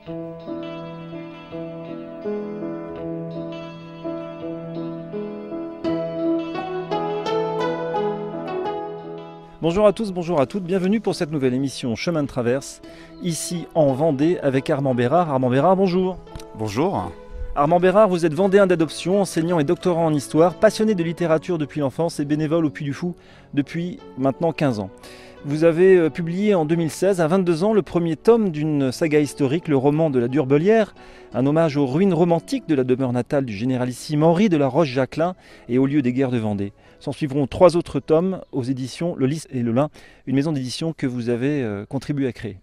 Bonjour à tous, bonjour à toutes, bienvenue pour cette nouvelle émission Chemin de Traverse, ici en Vendée avec Armand Bérard. Armand Bérard, bonjour. Bonjour. Armand Bérard, vous êtes vendéen d'adoption, enseignant et doctorant en histoire, passionné de littérature depuis l'enfance et bénévole au Puy du Fou depuis maintenant 15 ans. Vous avez publié en 2016, à 22 ans, le premier tome d'une saga historique, le roman de la Durbelière, un hommage aux ruines romantiques de la demeure natale du généralissime Henri de la Roche-Jacquelin et aux lieux des guerres de Vendée. S'en suivront 3 autres tomes aux éditions Le Lys et le Lin, une maison d'édition que vous avez contribué à créer.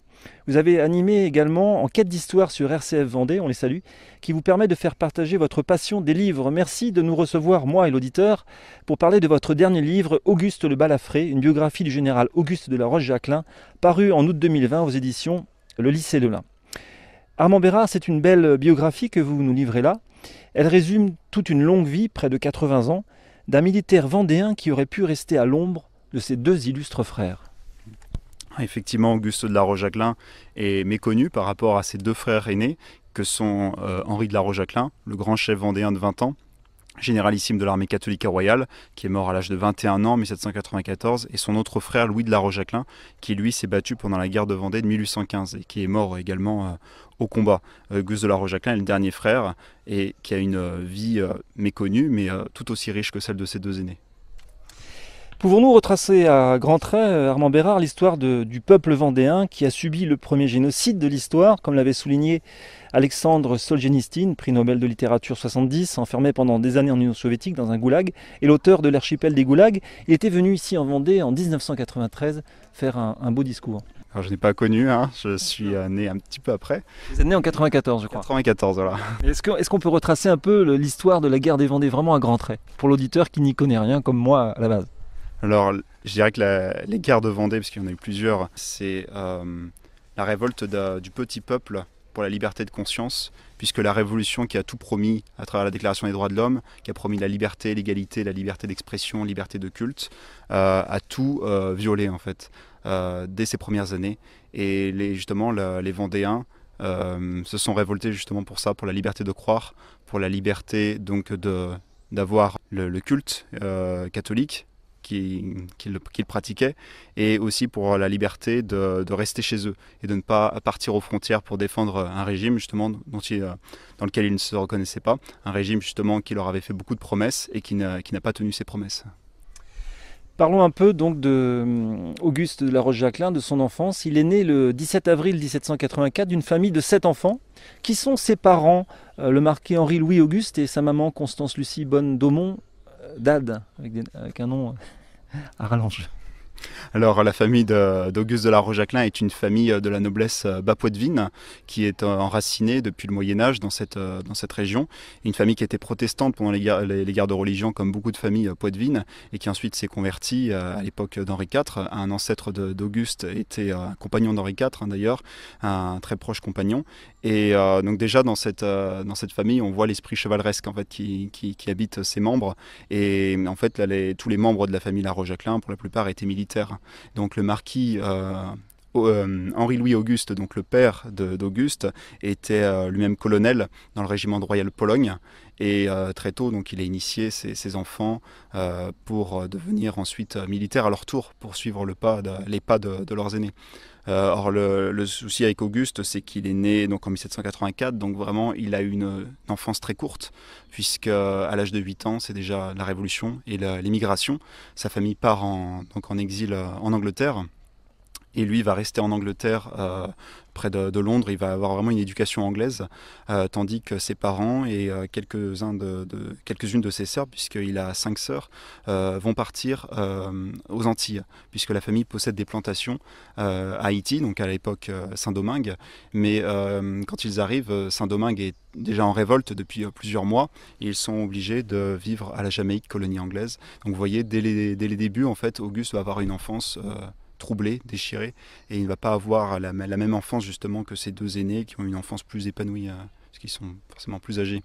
Vous avez animé également Enquête d'histoire sur RCF Vendée, on les salue, qui vous permet de faire partager votre passion des livres. Merci de nous recevoir, moi et l'auditeur, pour parler de votre dernier livre, Auguste le Balafré, une biographie du général Auguste de la Roche-Jacquelin, paru en août 2020 aux éditions Le Lys et le Lin. Armand Bérard, c'est une belle biographie que vous nous livrez là. Elle résume toute une longue vie, près de 80 ans, d'un militaire vendéen qui aurait pu rester à l'ombre de ses 2 illustres frères. Effectivement, Auguste de la Roche-Jacquelin est méconnu par rapport à ses 2 frères aînés, que sont Henri de la Roche-Jacquelin, le grand chef vendéen de 20 ans, généralissime de l'armée catholique et royale, qui est mort à l'âge de 21 ans en 1794, et son autre frère Louis de la Roche-Jacquelin, qui lui s'est battu pendant la guerre de Vendée de 1815 et qui est mort également au combat. Auguste de la Roche-Jacquelin est le dernier frère et qui a une vie méconnue, mais tout aussi riche que celle de ses 2 aînés. Pouvons-nous retracer à grands traits, Armand Bérard, l'histoire du peuple vendéen qui a subi le premier génocide de l'histoire, comme l'avait souligné Alexandre Solzhenitsyn, prix Nobel de littérature 70, enfermé pendant des années en Union soviétique dans un goulag, et l'auteur de l'archipel des goulags. Il était venu ici en Vendée en 1993 faire un beau discours. Alors, je n'ai pas connu, je suis né un petit peu après. Vous êtes né en 94, je crois. 94, voilà. Est-ce qu'on peut retracer un peu l'histoire de la guerre des Vendées, vraiment à grands traits, pour l'auditeur qui n'y connaît rien, comme moi à la base? Alors, je dirais que les guerres de Vendée, parce qu'il y en a eu plusieurs, c'est la révolte du petit peuple pour la liberté de conscience, puisque la révolution qui a tout promis à travers la Déclaration des droits de l'homme, qui a promis la liberté, l'égalité, la liberté d'expression, liberté de culte, a tout violé en fait, dès ces premières années. Et les Vendéens se sont révoltés justement pour ça, pour la liberté de croire, pour la liberté donc d'avoir le culte catholique, qu'ils pratiquaient, et aussi pour la liberté de rester chez eux et de ne pas partir aux frontières pour défendre un régime justement dans lequel ils ne se reconnaissaient pas, un régime justement qui leur avait fait beaucoup de promesses et qui n'a pas tenu ses promesses. Parlons un peu donc d'Auguste de la Roche-Jacquelin, de son enfance. Il est né le 17 avril 1784 d'une famille de 7 enfants. Qui sont ses parents, le marquis Henri-Louis Auguste et sa maman Constance Lucie Bonne d'Aumont, d'Ade, avec un nom à rallonge. Alors, la famille d'Auguste de la Roche-Jacquelin est une famille de la noblesse bas-poitevine qui est enracinée depuis le Moyen-Âge dans cette région. Une famille qui était protestante pendant les guerres de religion, comme beaucoup de familles poitevines, et qui ensuite s'est convertie à l'époque d'Henri IV. Un ancêtre d'Auguste était un compagnon d'Henri IV, d'ailleurs, un très proche compagnon. Et donc déjà dans cette famille, on voit l'esprit chevaleresque en fait, qui habite ses membres. Et en fait, là, tous les membres de la famille la Roche-Jacquelin, pour la plupart, étaient militaires. Donc le marquis Henri-Louis Auguste, donc le père d'Auguste, était lui-même colonel dans le régiment de Royal Pologne. Et très tôt, donc, il a initié ses enfants pour devenir ensuite militaires à leur tour, pour suivre les pas de leurs aînés. Or, le souci avec Auguste, c'est qu'il est né donc, en 1784, donc vraiment, il a eu une enfance très courte, puisque à l'âge de 8 ans, c'est déjà la Révolution et l'émigration. Sa famille part en exil en Angleterre. Et lui va rester en Angleterre, près de Londres. Il va avoir vraiment une éducation anglaise, tandis que ses parents et quelques-unes de ses sœurs, puisqu'il a 5 sœurs, vont partir aux Antilles, puisque la famille possède des plantations à Haïti, donc à l'époque Saint-Domingue. Mais quand ils arrivent, Saint-Domingue est déjà en révolte depuis plusieurs mois, et ils sont obligés de vivre à la Jamaïque, colonie anglaise. Donc vous voyez, dès les débuts, en fait, Auguste va avoir une enfance troublé, déchiré, et il ne va pas avoir la même enfance justement que ses 2 aînés qui ont une enfance plus épanouie, parce qu'ils sont forcément plus âgés.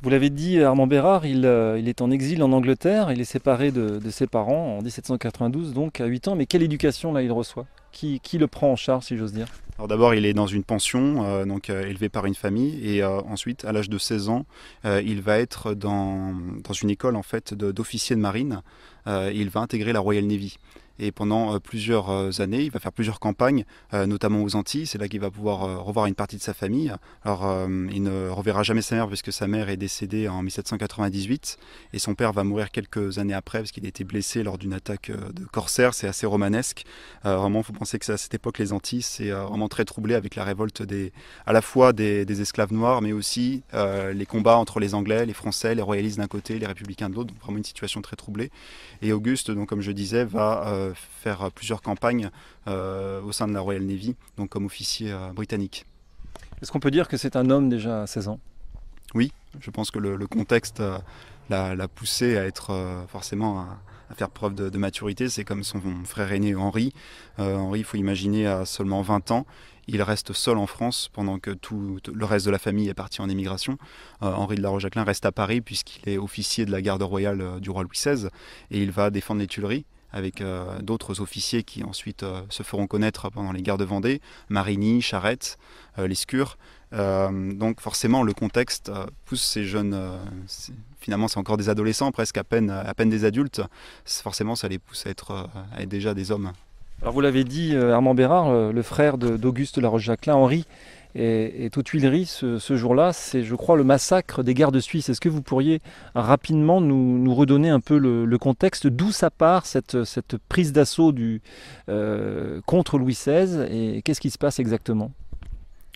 Vous l'avez dit, Armand Bérard, il est en exil en Angleterre, il est séparé de ses parents en 1792, donc à 8 ans. Mais quelle éducation là il reçoit? Qui le prend en charge, si j'ose dire? Alors d'abord, il est dans une pension, élevé par une famille, et ensuite, à l'âge de 16 ans, il va être dans une école en fait d'officiers de marine. Il va intégrer la Royal Navy. Et pendant plusieurs années, il va faire plusieurs campagnes, notamment aux Antilles. C'est là qu'il va pouvoir revoir une partie de sa famille. Alors, il ne reverra jamais sa mère puisque sa mère est décédée en 1798 et son père va mourir quelques années après parce qu'il a été blessé lors d'une attaque de corsaires. C'est assez romanesque. Vraiment, il faut penser que à cette époque, les Antilles, c'est vraiment très troublé avec la révolte à la fois des esclaves noirs, mais aussi les combats entre les Anglais, les Français, les royalistes d'un côté, les républicains de l'autre. Donc vraiment une situation très troublée. Et Auguste, donc, comme je disais, va faire plusieurs campagnes au sein de la Royal Navy, donc comme officier britannique. Est-ce qu'on peut dire que c'est un homme déjà à 16 ans? Oui, je pense que le contexte l'a poussé à être forcément à faire preuve de maturité. C'est comme son frère aîné Henri. Henri, il faut imaginer, a seulement 20 ans. Il reste seul en France pendant que tout le reste de la famille est parti en émigration. Henri de la Rochajclin reste à Paris puisqu'il est officier de la garde royale du roi Louis XVI et il va défendre les Tuileries avec d'autres officiers qui ensuite se feront connaître pendant les guerres de Vendée, Marigny, Charette, Lescure. Donc forcément le contexte pousse ces jeunes, finalement c'est encore des adolescents, presque à peine des adultes, forcément ça les pousse à être déjà des hommes. Alors vous l'avez dit, Armand Bérard, le frère d'Auguste de la Rochejacquelin, Henri, est aux Tuileries ce jour-là. C'est, je crois, le massacre des gardes suisses. Est-ce que vous pourriez rapidement nous redonner un peu le contexte, d'où ça part cette prise d'assaut contre Louis XVI et qu'est-ce qui se passe exactement?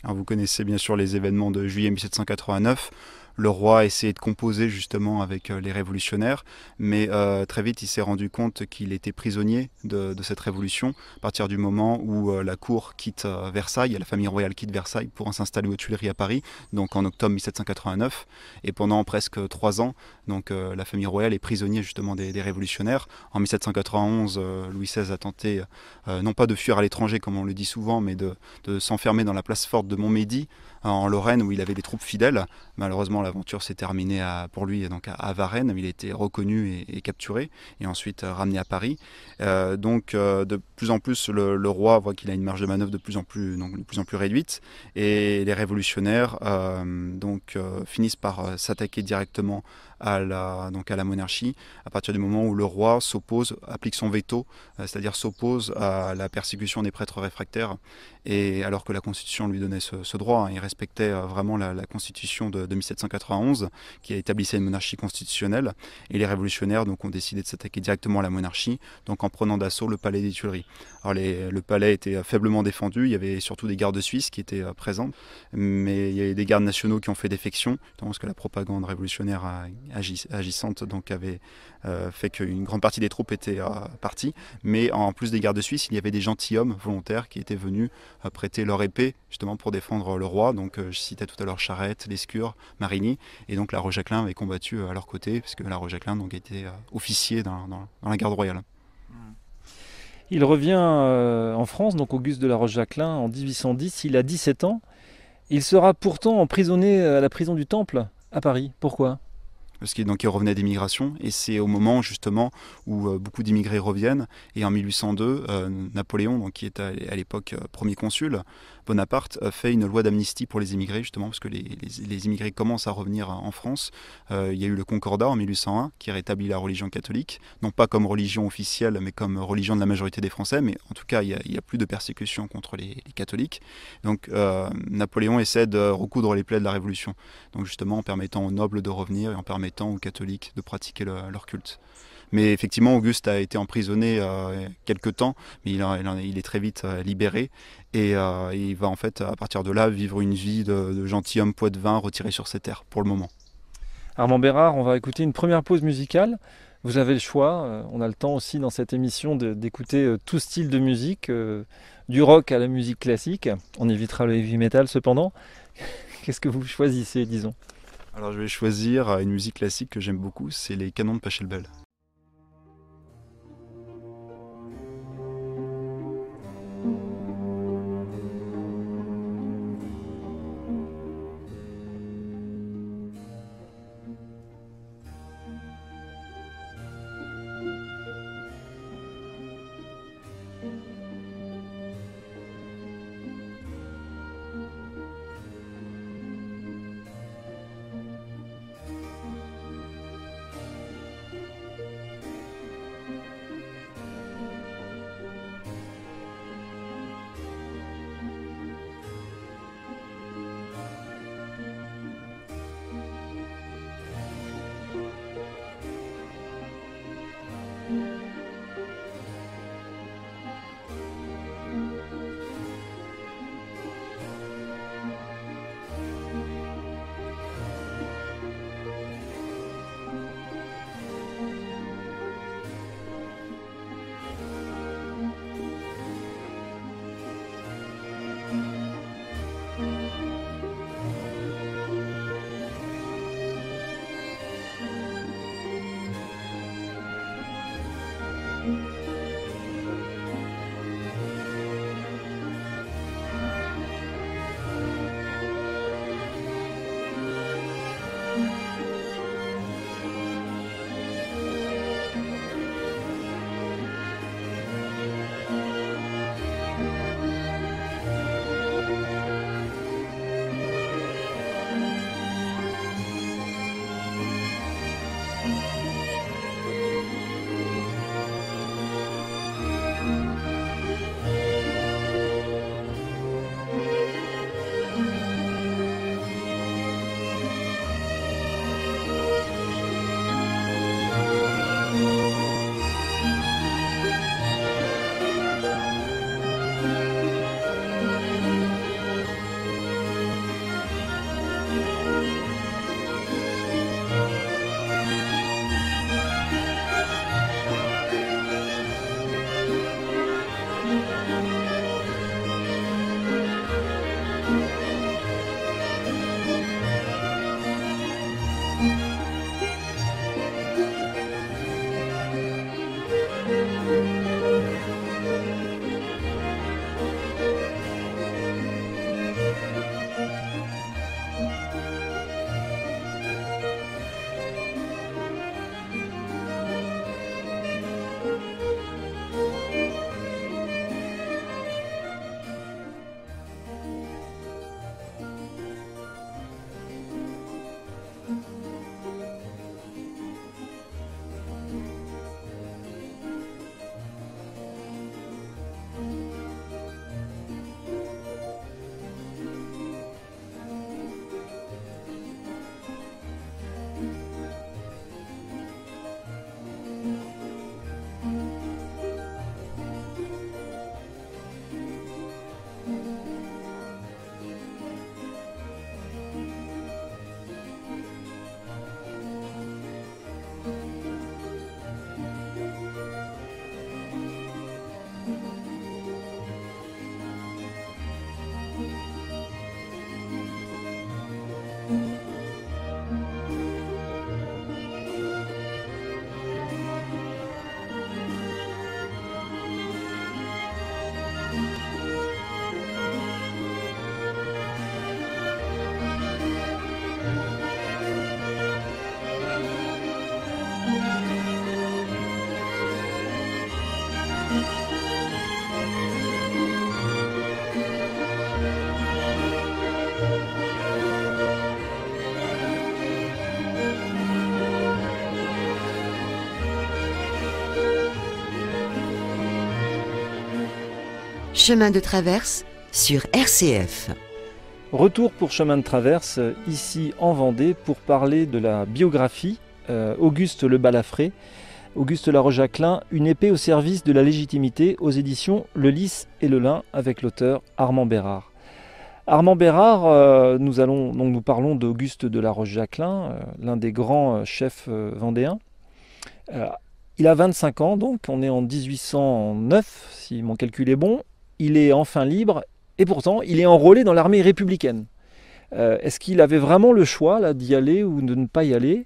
Alors vous connaissez bien sûr les événements de juillet 1789. Le roi a essayé de composer justement avec les révolutionnaires, mais très vite il s'est rendu compte qu'il était prisonnier de cette révolution à partir du moment où la cour quitte Versailles, la famille royale quitte Versailles pour s'installer aux Tuileries à Paris, donc en octobre 1789, et pendant presque 3 ans, donc la famille royale est prisonnier justement des révolutionnaires. En 1791, Louis XVI a tenté non pas de fuir à l'étranger comme on le dit souvent, mais de s'enfermer dans la place forte de Montmédy, en Lorraine où il avait des troupes fidèles. Malheureusement, l'aventure s'est terminée pour lui donc à Varennes, où il a été reconnu et capturé, et ensuite ramené à Paris. De plus en plus, le roi voit qu'il a une marge de manœuvre de plus en plus réduite, et les révolutionnaires finissent par s'attaquer directement à la monarchie, à partir du moment où le roi applique son veto, c'est-à-dire s'oppose à la persécution des prêtres réfractaires, et alors que la Constitution lui donnait ce droit, il respectait vraiment la Constitution de 1791 qui établissait une monarchie constitutionnelle, et les révolutionnaires donc ont décidé de s'attaquer directement à la monarchie, donc en prenant d'assaut le palais des Tuileries. Alors le palais était faiblement défendu, il y avait surtout des gardes suisses qui étaient présents, mais il y avait des gardes nationaux qui ont fait défection, parce que la propagande révolutionnaire agissante donc avait fait qu'une grande partie des troupes étaient parties, mais en plus des gardes suisses, il y avait des gentilshommes volontaires qui étaient venus prêter leur épée justement pour défendre le roi. Donc je citais tout à l'heure Charette, Lescure, Marigny, et donc la Rochejacquelin avait combattu à leur côté, puisque la Rochejacquelin donc était officier dans la garde royale. Il revient en France, donc Auguste de la Rochejacquelin, en 1810. Il a 17 ans. Il sera pourtant emprisonné à la prison du Temple à Paris. Pourquoi? Parce qu'il revenait d'émigration, et c'est au moment justement où beaucoup d'immigrés reviennent, et en 1802, Napoléon, donc, qui est à l'époque premier consul, Bonaparte fait une loi d'amnistie pour les immigrés, justement parce que les immigrés commencent à revenir en France. Il y a eu le Concordat en 1801 qui rétablit la religion catholique, non pas comme religion officielle, mais comme religion de la majorité des Français, mais en tout cas il y a plus de persécution contre les catholiques. Donc Napoléon essaie de recoudre les plaies de la Révolution, donc justement en permettant aux nobles de revenir et en permettant aux catholiques de pratiquer leur culte. Mais effectivement, Auguste a été emprisonné quelque temps, mais il est très vite libéré, et il va en fait à partir de là vivre une vie de gentilhomme poitevin retiré sur ses terres pour le moment. Armand Bérard, on va écouter une première pause musicale. Vous avez le choix, on a le temps aussi dans cette émission d'écouter tout style de musique, du rock à la musique classique. On évitera le heavy metal cependant. Qu'est-ce que vous choisissez, disons? Alors je vais choisir une musique classique que j'aime beaucoup, c'est les Canons de Pachelbel. Chemin de traverse sur RCF. Retour pour Chemin de traverse, ici en Vendée, pour parler de la biographie Auguste Le Balafré, Auguste La Rochajclin, une épée au service de la légitimité, aux éditions Le Lys et Le Lin, avec l'auteur Armand Bérard. Armand Bérard, nous parlons d'Auguste de La Rochajclin, l'un des grands chefs vendéens. Il a 25 ans, donc on est en 1809, si mon calcul est bon. Il est enfin libre, et pourtant il est enrôlé dans l'armée républicaine. Est-ce qu'il avait vraiment le choix là, d'y aller ou de ne pas y aller?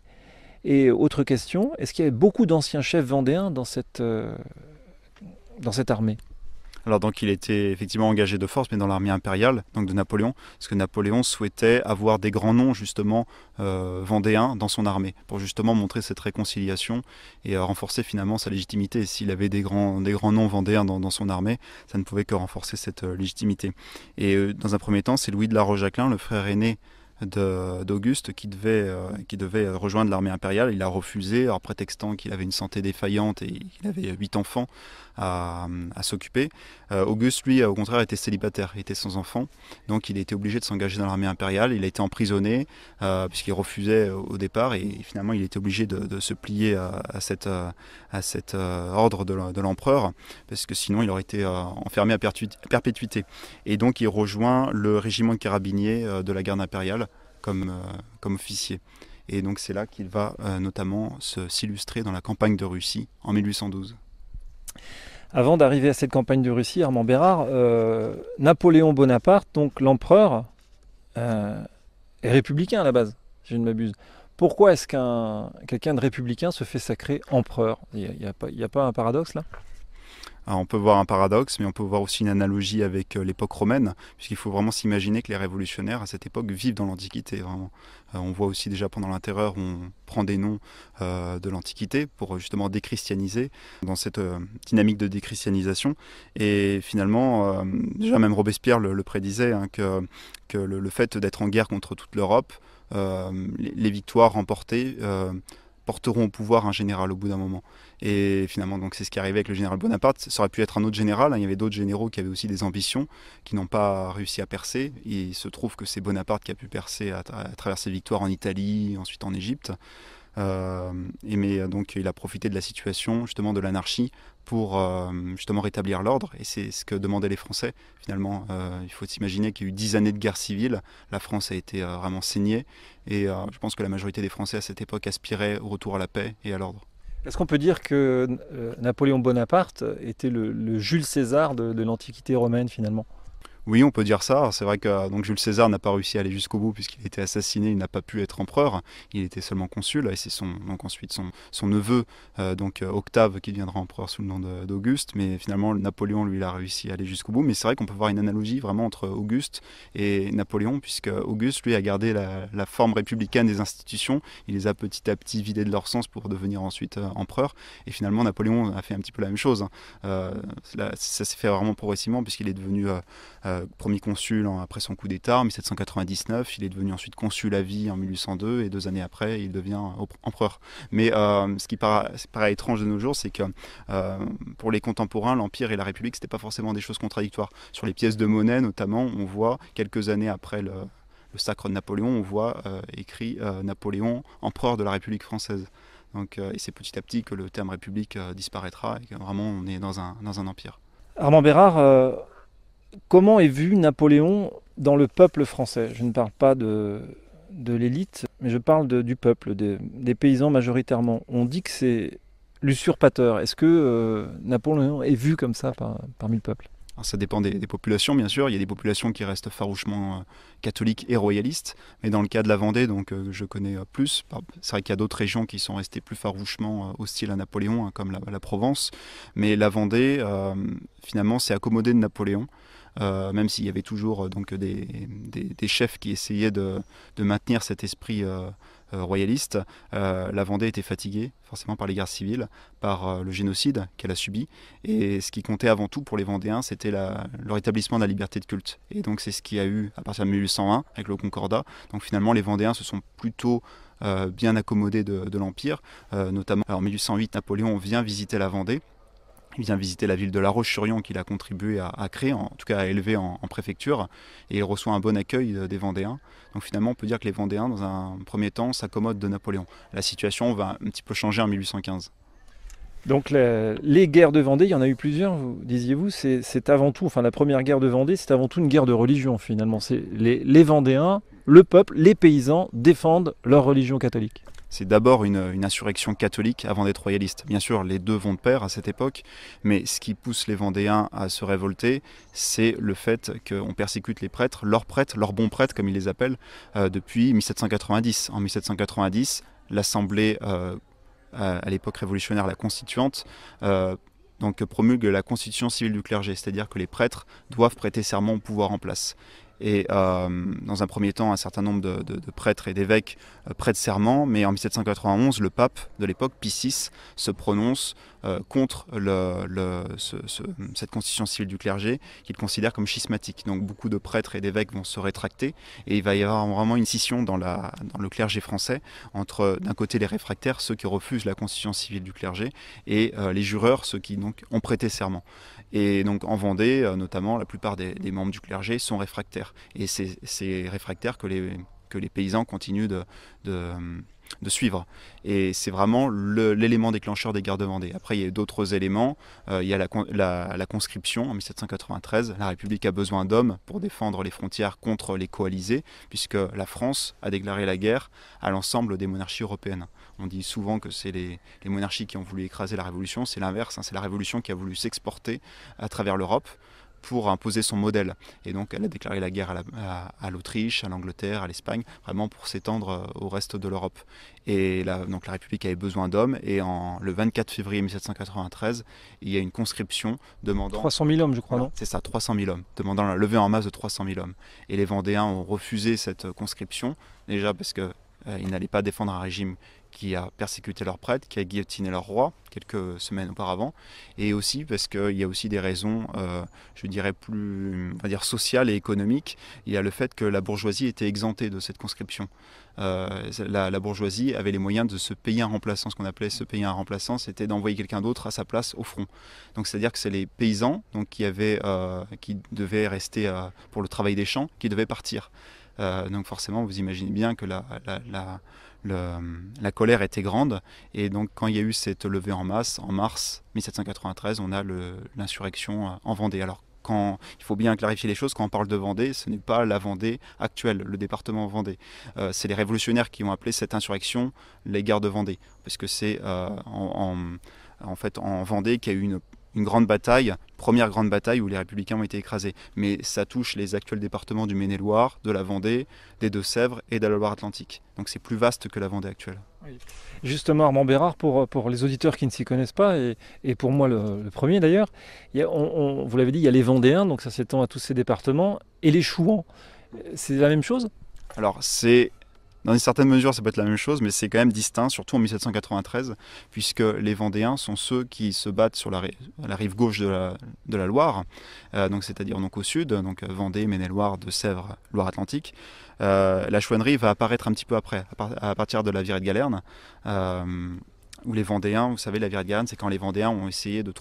Et autre question, est-ce qu'il y avait beaucoup d'anciens chefs vendéens dans cette armée? Alors donc il était effectivement engagé de force, mais dans l'armée impériale, donc de Napoléon, parce que Napoléon souhaitait avoir des grands noms justement vendéens dans son armée, pour justement montrer cette réconciliation et renforcer finalement sa légitimité. Et s'il avait des grands noms vendéens dans son armée, ça ne pouvait que renforcer cette légitimité. Et dans un premier temps, c'est Louis de La Rochajclin, le frère aîné d'Auguste, qui devait rejoindre l'armée impériale. Il a refusé, en prétextant qu'il avait une santé défaillante et qu'il avait 8 enfants à s'occuper. Auguste, lui, au contraire, était célibataire, il était sans enfant, donc il était obligé de s'engager dans l'armée impériale. Il a été emprisonné puisqu'il refusait au départ, et finalement il était obligé de se plier à cet ordre de l'empereur, parce que sinon il aurait été enfermé à perpétuité. Et donc il rejoint le régiment de carabiniers de la garde impériale comme officier. Et donc c'est là qu'il va notamment s'illustrer dans la campagne de Russie en 1812. Avant d'arriver à cette campagne de Russie, Armand Bérard, Napoléon Bonaparte, donc l'empereur, est républicain à la base, si je ne m'abuse. Pourquoi est-ce quelqu'un de républicain se fait sacrer empereur? Il n'y a pas un paradoxe là? Alors on peut voir un paradoxe, mais on peut voir aussi une analogie avec l'époque romaine, puisqu'il faut vraiment s'imaginer que les révolutionnaires à cette époque vivent dans l'Antiquité. Vraiment. On voit aussi déjà pendant la Terreur, on prend des noms de l'Antiquité pour justement déchristianiser, dans cette dynamique de déchristianisation. Et finalement, déjà même Robespierre le prédisait, hein, que le fait d'être en guerre contre toute l'Europe, les victoires remportées porteront au pouvoir un général au bout d'un moment. Et finalement, donc, c'est ce qui est arrivé avec le général Bonaparte. Ça aurait pu être un autre général, hein. Il y avait d'autres généraux qui avaient aussi des ambitions, qui n'ont pas réussi à percer. Et il se trouve que c'est Bonaparte qui a pu percer à travers ses victoires en Italie, ensuite en Égypte. Donc il a profité de la situation, justement de l'anarchie, pour justement rétablir l'ordre. Et c'est ce que demandaient les Français. Finalement, il faut s'imaginer qu'il y a eu 10 années de guerre civile. La France a été vraiment saignée. Et je pense que la majorité des Français à cette époque aspiraient au retour à la paix et à l'ordre. Est-ce qu'on peut dire que Napoléon Bonaparte était le Jules César de l'Antiquité romaine finalement? Oui, on peut dire ça. C'est vrai que donc Jules César n'a pas réussi à aller jusqu'au bout puisqu'il a été assassiné, il n'a pas pu être empereur, il était seulement consul, et c'est ensuite son neveu, Octave, qui deviendra empereur sous le nom d'Auguste, mais finalement Napoléon, lui, il a réussi à aller jusqu'au bout. Mais c'est vrai qu'on peut voir une analogie vraiment entre Auguste et Napoléon, puisque Auguste, lui, a gardé la forme républicaine des institutions, il les a petit à petit vidées de leur sens pour devenir ensuite empereur, et finalement Napoléon a fait un petit peu la même chose. Ça s'est fait vraiment progressivement puisqu'il est devenu premier consul après son coup d'État en 1799, il est devenu ensuite consul à vie en 1802 et 2 années après il devient empereur. Mais ce qui paraît étrange de nos jours, c'est que pour les contemporains, l'Empire et la République, c'était pas forcément des choses contradictoires. Sur les pièces de monnaie notamment, on voit quelques années après le sacre de Napoléon, on voit écrit Napoléon, empereur de la République française. Donc, et c'est petit à petit que le terme République disparaîtra et que vraiment on est dans un empire. Armand Bérard, comment est vu Napoléon dans le peuple français? Je ne parle pas de l'élite, mais je parle du peuple, des paysans majoritairement. On dit que c'est l'usurpateur. Est-ce que Napoléon est vu comme ça parmi le peuple? Alors, ça dépend des populations, bien sûr. Il y a des populations qui restent farouchement catholiques et royalistes. Mais dans le cas de la Vendée, donc, je connais plus. C'est vrai qu'il y a d'autres régions qui sont restées plus farouchement hostiles à Napoléon, hein, comme la Provence. Mais la Vendée, finalement, s'est accommodée de Napoléon. Même s'il y avait toujours donc, des chefs qui essayaient de maintenir cet esprit royaliste, la Vendée était fatiguée forcément par les guerres civiles, par le génocide qu'elle a subi, et ce qui comptait avant tout pour les Vendéens, c'était le rétablissement de la liberté de culte. Et donc c'est ce qu'il y a eu à partir de 1801 avec le Concordat. Donc finalement les Vendéens se sont plutôt bien accommodés de l'Empire, notamment en 1808 Napoléon vient visiter la Vendée. Il vient visiter la ville de La Roche-sur-Yon qu'il a contribué à créer, en tout cas à élever en préfecture, et il reçoit un bon accueil des Vendéens. Donc finalement, on peut dire que les Vendéens, dans un premier temps, s'accommodent de Napoléon. La situation va un petit peu changer en 1815. Donc les guerres de Vendée, il y en a eu plusieurs, disiez-vous, c'est avant tout, enfin la première guerre de Vendée, c'est avant tout une guerre de religion finalement. C'est les Vendéens, le peuple, les paysans défendent leur religion catholique. C'est d'abord une insurrection catholique avant d'être royaliste. Bien sûr, les deux vont de pair à cette époque, mais ce qui pousse les Vendéens à se révolter, c'est le fait qu'on persécute les prêtres, leurs bons prêtres comme ils les appellent, depuis 1790. En 1790, l'Assemblée, à l'époque révolutionnaire, la constituante, donc promulgue la constitution civile du clergé, c'est-à-dire que les prêtres doivent prêter serment au pouvoir en place. Et dans un premier temps, un certain nombre de prêtres et d'évêques prêtent serment, mais en 1791, le pape de l'époque, Pie VI, se prononce contre cette constitution civile du clergé, qu'il considère comme schismatique. Donc beaucoup de prêtres et d'évêques vont se rétracter, et il va y avoir vraiment une scission dans le clergé français, entre d'un côté les réfractaires, ceux qui refusent la constitution civile du clergé, et les jureurs, ceux qui donc, ont prêté serment. Et donc en Vendée, notamment, la plupart des membres du clergé sont réfractaires. Et c'est ces réfractaires que les paysans continuent de suivre. Et c'est vraiment l'élément déclencheur des guerres de Vendée. Après, il y a d'autres éléments. Il y a la conscription en 1793. La République a besoin d'hommes pour défendre les frontières contre les coalisés, puisque la France a déclaré la guerre à l'ensemble des monarchies européennes. On dit souvent que c'est les monarchies qui ont voulu écraser la Révolution. C'est l'inverse, hein, c'est la Révolution qui a voulu s'exporter à travers l'Europe pour imposer son modèle. Et donc elle a déclaré la guerre à l'Autriche, à l'Angleterre, à l'Espagne, vraiment pour s'étendre au reste de l'Europe. Et donc la République avait besoin d'hommes, et le 24 février 1793, il y a une conscription demandant... 300 000 hommes, je crois, non ? C'est ça, 300 000 hommes, demandant la levée en masse de 300 000 hommes. Et les Vendéens ont refusé cette conscription, déjà parce qu'ils n'allaient pas défendre un régime qui a persécuté leurs prêtres, qui a guillotiné leur roi quelques semaines auparavant, et aussi parce qu'il y a aussi des raisons, je dirais plus, on va dire, sociales et économiques. Il y a le fait que la bourgeoisie était exemptée de cette conscription. La bourgeoisie avait les moyens de se payer un remplaçant. Ce qu'on appelait se payer un remplaçant, c'était d'envoyer quelqu'un d'autre à sa place au front. Donc c'est-à-dire que c'est les paysans donc, qui devaient rester pour le travail des champs, qui devaient partir. Donc forcément, vous imaginez bien que la colère était grande, et donc quand il y a eu cette levée en masse, en mars 1793, on a l'insurrection en Vendée. Alors il faut bien clarifier les choses, quand on parle de Vendée, ce n'est pas la Vendée actuelle, le département Vendée. C'est les révolutionnaires qui ont appelé cette insurrection les guerres de Vendée, parce que c'est en fait en Vendée qu'il y a eu une grande bataille, première grande bataille où les républicains ont été écrasés. Mais ça touche les actuels départements du Maine-et-Loire, de la Vendée, des Deux-Sèvres et de la Loire-Atlantique. Donc c'est plus vaste que la Vendée actuelle. Oui. Justement, Armand Bérard, pour les auditeurs qui ne s'y connaissent pas, et pour moi le premier d'ailleurs, vous l'avez dit, il y a les Vendéens, donc ça s'étend à tous ces départements, et les Chouans. C'est la même chose ? Alors dans une certaine mesure, ça peut être la même chose, mais c'est quand même distinct, surtout en 1793, puisque les Vendéens sont ceux qui se battent sur la rive gauche de la Loire, donc c'est-à-dire donc au sud, donc Vendée, Maine-et-Loire, Deux-Sèvres, Loire-Atlantique. La chouannerie va apparaître un petit peu après, à partir de la virée de Galerne, où les Vendéens, vous savez, la virée de Galerne, c'est quand les Vendéens ont essayé de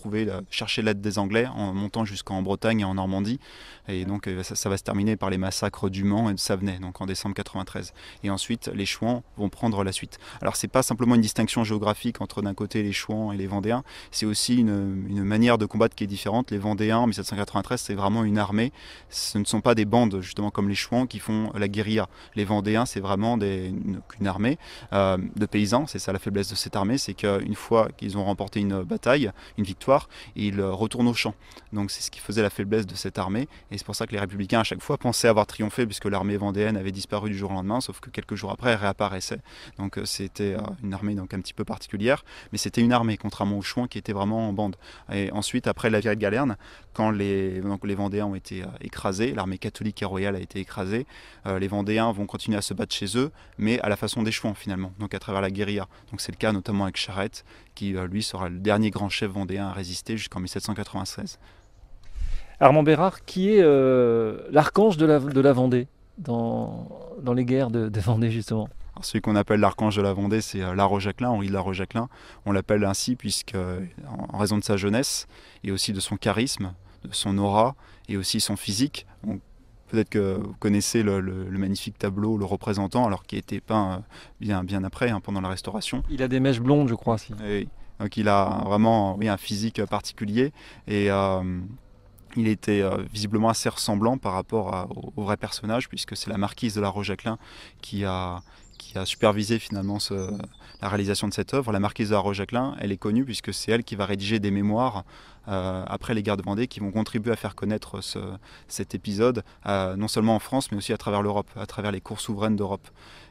chercher l'aide des Anglais en montant jusqu'en Bretagne et en Normandie. Et donc ça va se terminer par les massacres du Mans et de Savenay, donc en décembre 93. Et ensuite, les Chouans vont prendre la suite. Alors c'est pas simplement une distinction géographique entre d'un côté les Chouans et les Vendéens, c'est aussi une manière de combattre qui est différente. Les Vendéens en 1793, c'est vraiment une armée. Ce ne sont pas des bandes, justement comme les Chouans, qui font la guérilla. Les Vendéens, c'est vraiment une armée de paysans. C'est ça la faiblesse de cette armée, c'est qu'une fois qu'ils ont remporté une bataille, une victoire, ils retournent au champ. Donc c'est ce qui faisait la faiblesse de cette armée, et c'est pour ça que les républicains à chaque fois pensaient avoir triomphé, puisque l'armée vendéenne avait disparu du jour au lendemain, sauf que quelques jours après elle réapparaissait. Donc c'était une armée donc un petit peu particulière, mais c'était une armée, contrairement aux Chouans qui étaient vraiment en bande. Et ensuite, après la virée de Galerne, quand les Vendéens ont été écrasés, l'armée catholique et royale a été écrasée, les Vendéens vont continuer à se battre chez eux, mais à la façon des Chouans finalement, donc à travers la guérilla. Donc c'est le cas notamment avec Charette, qui lui sera le dernier grand chef vendéen à résister jusqu'en 1796. Armand Bérard, qui est l'archange de la Vendée dans les guerres de Vendée justement? Alors, celui qu'on appelle l'archange de la Vendée, c'est La Rochajclin, Henri de La Rochajclin. On l'appelle ainsi puisque, en raison de sa jeunesse et aussi de son charisme, de son aura et aussi son physique. Peut-être que vous connaissez le magnifique tableau, le représentant, alors qui a été peint bien après, pendant la Restauration. Il a des mèches blondes, je crois. Si. Oui. Donc il a vraiment un physique particulier et il était visiblement assez ressemblant par rapport au vrai personnage, puisque c'est la marquise de La Rochajclin qui a supervisé finalement la réalisation de cette œuvre. La marquise de La Rochajclin, elle est connue puisque c'est elle qui va rédiger des mémoires après les guerres de Vendée qui vont contribuer à faire connaître cet épisode, non seulement en France mais aussi à travers l'Europe, à travers les cours souveraines d'Europe.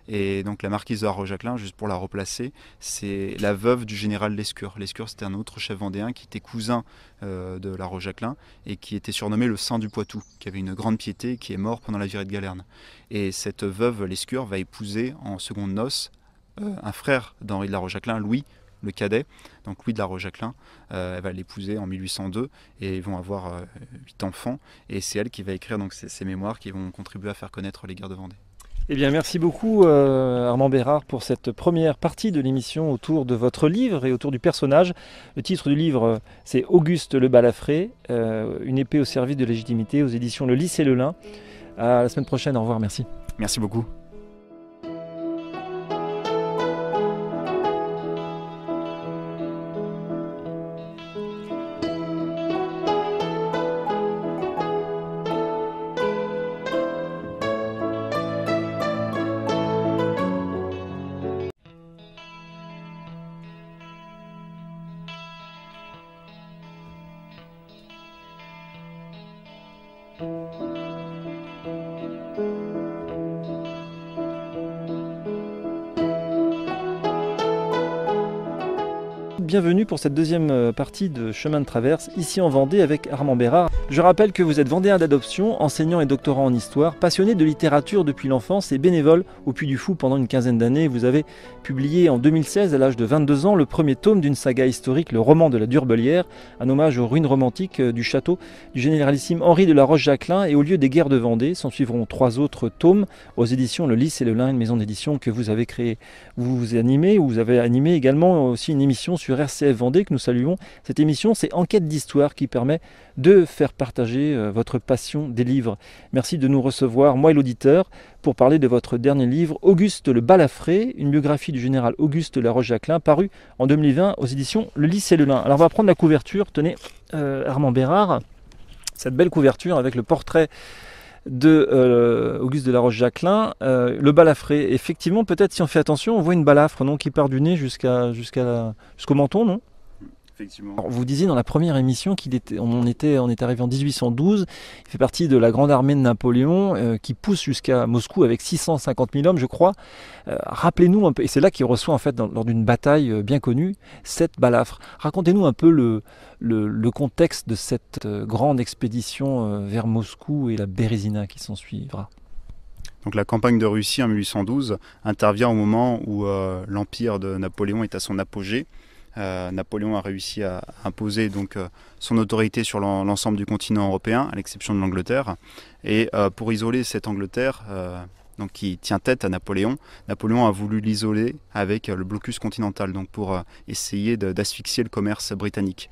Et donc la marquise de La Rochajclin, juste pour la replacer, c'est la veuve du général Lescure. Lescure, c'était un autre chef vendéen qui était cousin de La Rochajclin et qui était surnommé le Saint du Poitou, qui avait une grande piété et qui est mort pendant la virée de Galerne. Et cette veuve Lescure va épouser en secondes noces un frère d'Henri de La Rochajclin, Louis, le cadet, donc Louis de La Rochajclin. Elle va l'épouser en 1802 et ils vont avoir 8 enfants. Et c'est elle qui va écrire donc ces mémoires qui vont contribuer à faire connaître les guerres de Vendée. Eh bien, merci beaucoup Armand Bérard pour cette première partie de l'émission autour de votre livre et autour du personnage. Le titre du livre, c'est Auguste le Balafré, une épée au service de légitimité, aux éditions Le Lys et le Lin. À la semaine prochaine, au revoir, merci. Merci beaucoup. Bienvenue pour cette deuxième partie de Chemin de Traverse, ici en Vendée avec Armand Bérard. Je rappelle que vous êtes vendéen d'adoption, enseignant et doctorant en histoire, passionné de littérature depuis l'enfance et bénévole au Puy du Fou pendant une quinzaine d'années. Vous avez publié en 2016, à l'âge de 22 ans, le premier tome d'une saga historique, le roman de la Durbelière, un hommage aux ruines romantiques du château du généralissime Henri de La Rochajclin et au lieu des guerres de Vendée. S'en suivront 3 autres tomes aux éditions Le Lys et le Lin, une maison d'édition que vous avez créée. Vous avez animé également aussi une émission sur RCF Vendée que nous saluons. Cette émission, c'est Enquête d'histoire qui permet de faire partager votre passion des livres. Merci de nous recevoir, moi et l'auditeur, pour parler de votre dernier livre, Auguste le Balafré, une biographie du général Auguste La Rochajclin, paru en 2020 aux éditions Le Lys et le Lin. Alors on va prendre la couverture, tenez, Armand Bérard, cette belle couverture avec le portrait de Auguste de La Rochajclin, le balafré. Effectivement, peut-être si on fait attention, on voit une balafre qui part du nez jusqu'au menton, non ? Effectivement. Alors, vous disiez dans la première émission qu'on était arrivé en 1812. Il fait partie de la grande armée de Napoléon qui pousse jusqu'à Moscou avec 650 000 hommes, je crois. Rappelez-nous un peu, et c'est là qu'il reçoit en fait lors d'une bataille bien connue cette balafre. Racontez-nous un peu le contexte de cette grande expédition vers Moscou et la Bérésina qui s'en suivra. Donc la campagne de Russie en 1812 intervient au moment où l'empire de Napoléon est à son apogée. Napoléon a réussi à imposer donc son autorité sur l'ensemble du continent européen, à l'exception de l'Angleterre. Et pour isoler cette Angleterre, donc qui tient tête à Napoléon, Napoléon a voulu l'isoler avec le blocus continental, donc pour essayer d'asphyxier le commerce britannique.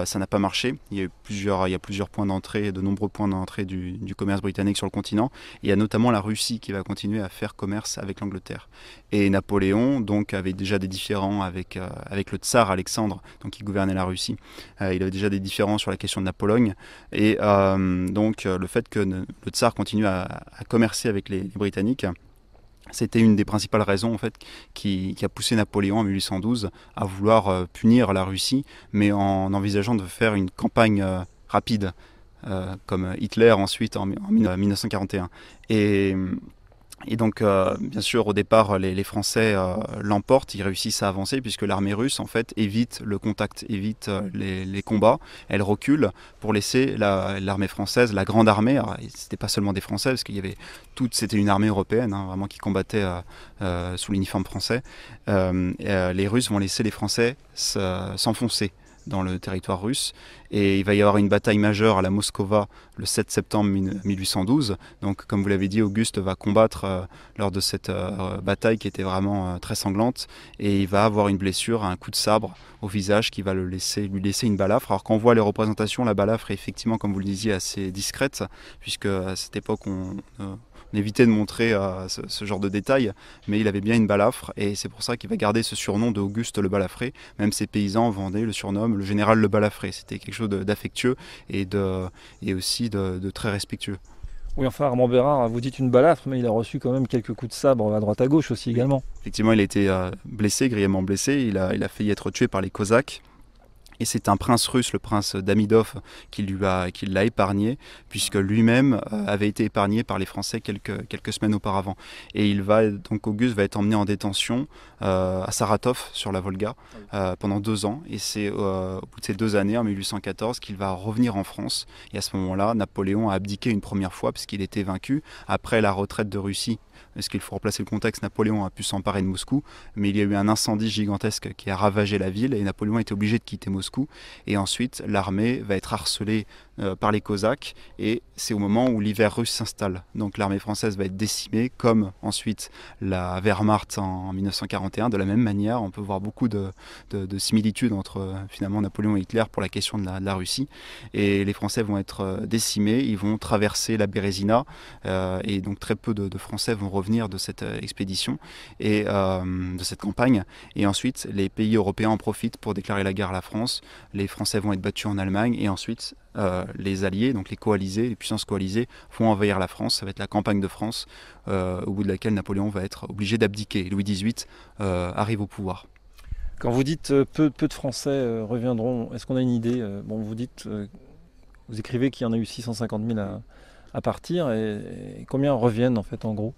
Ça n'a pas marché. Il y a plusieurs points d'entrée, de nombreux points d'entrée du commerce britannique sur le continent. Et il y a notamment la Russie qui va continuer à faire commerce avec l'Angleterre. Et Napoléon donc avait déjà des différends avec le tsar Alexandre, donc qui gouvernait la Russie. Il avait déjà des différends sur la question de la Pologne. Et donc le fait que le tsar continue à commercer avec les Britanniques, c'était une des principales raisons en fait, qui a poussé Napoléon en 1812 à vouloir punir la Russie, mais en envisageant de faire une campagne rapide, comme Hitler ensuite en 1941. Et donc, bien sûr, au départ, les Français l'emportent, ils réussissent à avancer puisque l'armée russe, en fait, évite le contact, évite les combats. Elle recule pour laisser l'armée française, la grande armée. Alors, c'était pas seulement des Français, parce qu'il y avait c'était une armée européenne, vraiment qui combattait sous l'uniforme français. Les Russes vont laisser les Français s'enfoncer dans le territoire russe. Et il va y avoir une bataille majeure à la Moskova le 7 septembre 1812. Donc, comme vous l'avez dit, Auguste va combattre lors de cette bataille qui était vraiment très sanglante. Et il va avoir une blessure, un coup de sabre au visage qui va lui laisser une balafre. Alors, quand on voit les représentations, la balafre est effectivement, comme vous le disiez, assez discrète, puisque à cette époque, on évitait de montrer ce genre de détails, mais il avait bien une balafre, et c'est pour ça qu'il va garder ce surnom de Auguste le Balafré. Même ses paysans en Vendée le surnomment le général le Balafré. C'était quelque chose d'affectueux et aussi de très respectueux. Oui, enfin, Armand Bérard, vous dites une balafre, mais il a reçu quand même quelques coups de sabre à droite à gauche aussi également. Effectivement, il a été blessé, grièvement blessé. Il a failli être tué par les Cosaques. Et c'est un prince russe, le prince Damidov, qui l'a épargné, puisque lui-même avait été épargné par les Français quelques semaines auparavant. Et donc Auguste va être emmené en détention à Saratov, sur la Volga, pendant 2 ans. Et c'est au bout de ces 2 années, en 1814, qu'il va revenir en France. Et à ce moment-là, Napoléon a abdiqué une première fois, puisqu'il était vaincu. Après la retraite de Russie, parce qu'il faut replacer le contexte, Napoléon a pu s'emparer de Moscou, mais il y a eu un incendie gigantesque qui a ravagé la ville et Napoléon a été obligé de quitter Moscou. Et ensuite, l'armée va être harcelée par les Cosaques et c'est au moment où l'hiver russe s'installe. Donc l'armée française va être décimée, comme ensuite la Wehrmacht en 1941. De la même manière, on peut voir beaucoup de similitudes entre finalement Napoléon et Hitler pour la question de la Russie. Et les Français vont être décimés, ils vont traverser la Bérésina et donc très peu de Français vont revenir de cette expédition et de cette campagne. Et ensuite, les pays européens en profitent pour déclarer la guerre à la France. Les Français vont être battus en Allemagne et ensuite les alliés, donc les coalisés, les puissances coalisées vont envahir la France. Ça va être la campagne de France au bout de laquelle Napoléon va être obligé d'abdiquer. Louis XVIII arrive au pouvoir. Quand vous dites peu de Français reviendront, est-ce qu'on a une idée? Bon, vous dites, vous écrivez qu'il y en a eu 650 000 à partir et combien reviennent en fait en gros?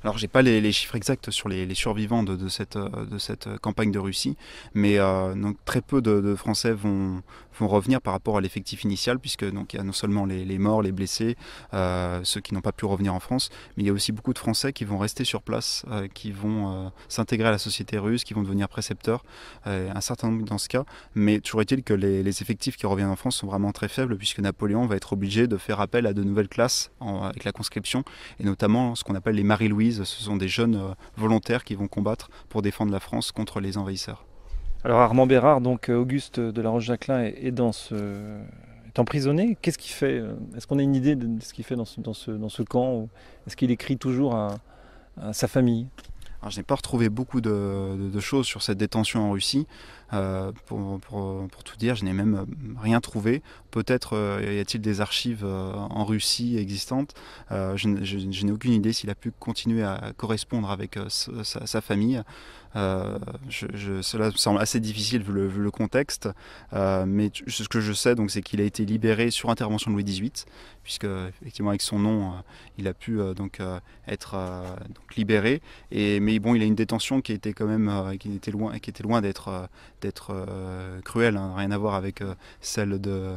Alors, j'ai pas les chiffres exacts sur les survivants de cette campagne de Russie, mais donc, très peu de Français vont revenir par rapport à l'effectif initial, puisque donc, il y a non seulement les morts, les blessés, ceux qui n'ont pas pu revenir en France, mais il y a aussi beaucoup de Français qui vont rester sur place, qui vont s'intégrer à la société russe, qui vont devenir précepteurs, un certain nombre dans ce cas, mais toujours est-il que les effectifs qui reviennent en France sont vraiment très faibles, puisque Napoléon va être obligé de faire appel à de nouvelles classes avec la conscription, et notamment ce qu'on appelle les Marie-Louise. Ce sont des jeunes volontaires qui vont combattre pour défendre la France contre les envahisseurs. Alors Armand Bérard, donc Auguste de la Roche-Jacquelin est emprisonné. Qu'est-ce qu'il fait? Est-ce qu'on a une idée de ce qu'il fait dans ce camp? Est-ce qu'il écrit toujours à sa famille? Alors, je n'ai pas retrouvé beaucoup de choses sur cette détention en Russie. Pour tout dire, je n'ai même rien trouvé. Peut-être y a-t-il des archives en Russie existantes. Je n'ai aucune idée s'il a pu continuer à correspondre avec sa famille. Cela me semble assez difficile vu le contexte, mais ce que je sais, donc, c'est qu'il a été libéré sur intervention de Louis XVIII, puisque effectivement avec son nom, il a pu être libéré. Mais bon, il a une détention qui était quand même qui était loin d'être cruelle, hein, rien à voir avec celle de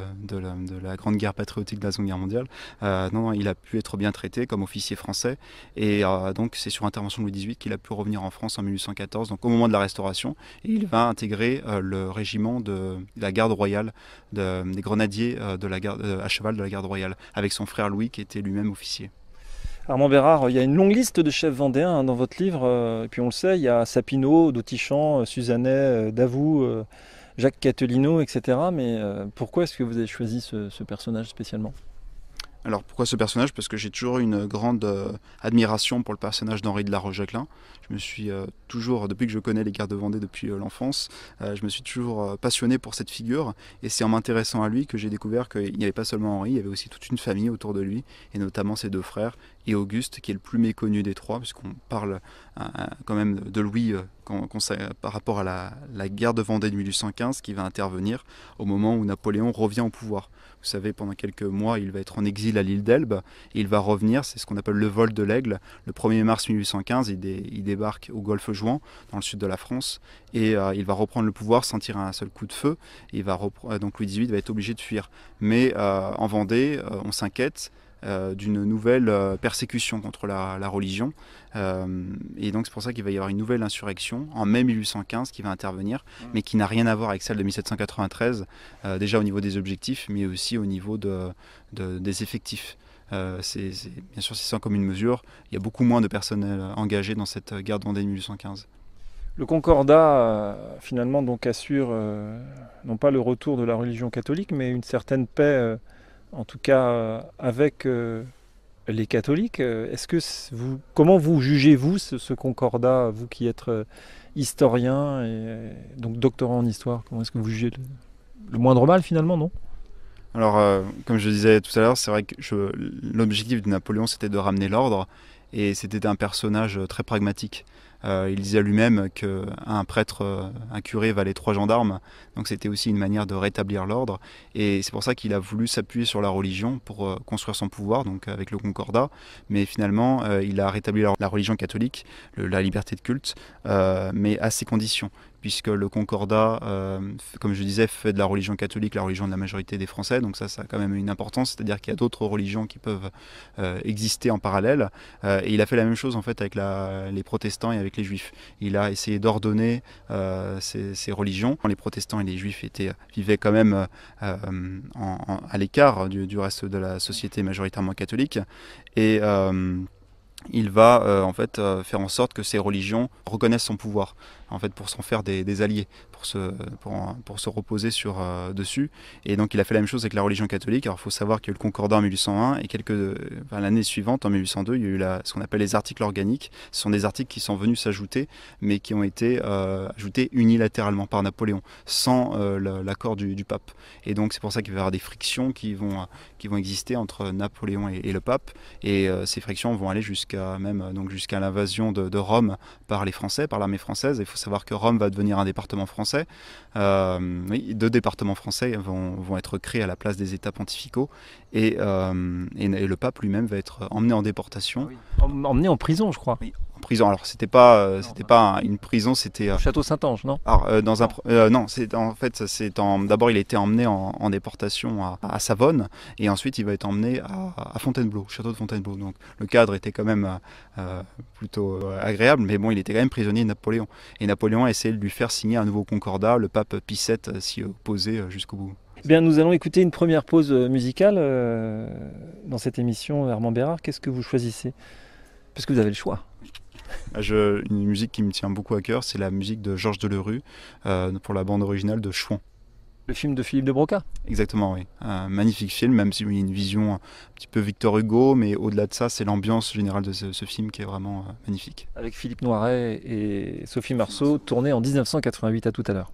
la Grande Guerre patriotique de la Seconde Guerre mondiale. Non, il a pu être bien traité comme officier français, et donc c'est sur intervention de Louis XVIII qu'il a pu revenir en France en 1814, donc au moment de la Restauration, et il va intégrer le régiment de la garde royale, des grenadiers à cheval de la garde royale, avec son frère Louis qui était lui-même officier. Armand Bérard, il y a une longue liste de chefs vendéens dans votre livre, et puis on le sait, il y a Sapineau, d'Autichamp, Suzannet, Davout, Jacques Catelino, etc. Mais pourquoi est-ce que vous avez choisi ce personnage spécialement? Alors pourquoi ce personnage? Parce que j'ai toujours eu une grande admiration pour le personnage d'Henri de la Roche-Jacquelin. Je me suis toujours, depuis que je connais les guerres de Vendée depuis l'enfance, je me suis toujours passionné pour cette figure. Et c'est en m'intéressant à lui que j'ai découvert qu'il n'y avait pas seulement Henri, il y avait aussi toute une famille autour de lui, et notamment ses 2 frères, et Auguste, qui est le plus méconnu des 3, puisqu'on parle quand même de Louis par rapport à la guerre de Vendée de 1815, qui va intervenir au moment où Napoléon revient au pouvoir. Vous savez, pendant quelques mois, il va être en exil à l'île d'Elbe, et il va revenir, c'est ce qu'on appelle le vol de l'Aigle. Le 1er mars 1815, il débarque au golfe Juan, dans le sud de la France, et il va reprendre le pouvoir sans tirer un seul coup de feu. Donc Louis XVIII va être obligé de fuir. Mais en Vendée, on s'inquiète. d'une nouvelle persécution contre la religion. Et donc c'est pour ça qu'il va y avoir une nouvelle insurrection en mai 1815 qui va intervenir, mais qui n'a rien à voir avec celle de 1793, déjà au niveau des objectifs, mais aussi au niveau des effectifs. Bien sûr, c'est sans commune mesure. Il y a beaucoup moins de personnel engagé dans cette guerre de Vendée de 1815. Le Concordat, finalement, donc assure non pas le retour de la religion catholique, mais une certaine paix, en tout cas avec les catholiques. Comment vous jugez-vous ce Concordat, vous qui êtes historien et donc doctorant en histoire? Comment est-ce que vous jugez le moindre mal, finalement, non? Alors, comme je disais tout à l'heure, c'est vrai que l'objectif de Napoléon, c'était de ramener l'ordre, et c'était un personnage très pragmatique. Il disait lui-même qu'un prêtre, un curé valait 3 gendarmes, donc c'était aussi une manière de rétablir l'ordre, et c'est pour ça qu'il a voulu s'appuyer sur la religion pour construire son pouvoir, donc avec le Concordat, mais finalement il a rétabli la religion catholique, la liberté de culte, mais à ses conditions, puisque le Concordat, comme je disais, fait de la religion catholique la religion de la majorité des Français, donc ça a quand même une importance, c'est-à-dire qu'il y a d'autres religions qui peuvent exister en parallèle, et il a fait la même chose en fait avec les protestants et avec les juifs. Il a essayé d'ordonner ces religions. Les protestants et les juifs vivaient quand même à l'écart du reste de la société majoritairement catholique, et il va en fait faire en sorte que ces religions reconnaissent son pouvoir, en fait, pour s'en faire des alliés, pour se reposer dessus. Et donc il a fait la même chose avec la religion catholique. Alors il faut savoir qu'il y a eu le Concordat en 1801 et l'année suivante, en 1802, il y a eu ce qu'on appelle les articles organiques. Ce sont des articles qui sont venus s'ajouter, mais qui ont été ajoutés unilatéralement par Napoléon, sans l'accord du pape. Et donc c'est pour ça qu'il va y avoir des frictions qui vont exister entre Napoléon et le pape. Et ces frictions vont aller jusqu'à l'invasion de Rome par les Français, par l'armée française. Il faut savoir que Rome va devenir un département français. 2 départements français vont être créés à la place des États pontificaux, et le pape lui-même va être emmené en déportation. Oui. Emmené en prison, je crois. Oui, en prison. Alors c'était pas une prison, c'était Château Saint-Ange, non? alors non, d'abord il a été emmené en déportation à Savone, et ensuite il va être emmené à Fontainebleau, au château de Fontainebleau. Donc le cadre était quand même plutôt agréable, mais bon, il était quand même prisonnier de Napoléon, et Napoléon a essayé de lui faire signer un nouveau concordat. Le pape Pie VII s'y opposait jusqu'au bout. Bien, nous allons écouter une première pause musicale dans cette émission. Armand Bérard, qu'est-ce que vous choisissez? Parce que vous avez le choix. Une musique qui me tient beaucoup à cœur, c'est la musique de Georges Delerue pour la bande originale de Chouan. Le film de Philippe de Broca? Exactement, oui. Un magnifique film, même s'il y a une vision un petit peu Victor Hugo, mais au-delà de ça, c'est l'ambiance générale de ce film qui est vraiment magnifique. Avec Philippe Noiret et Sophie Marceau, tourné en 1988. À tout à l'heure.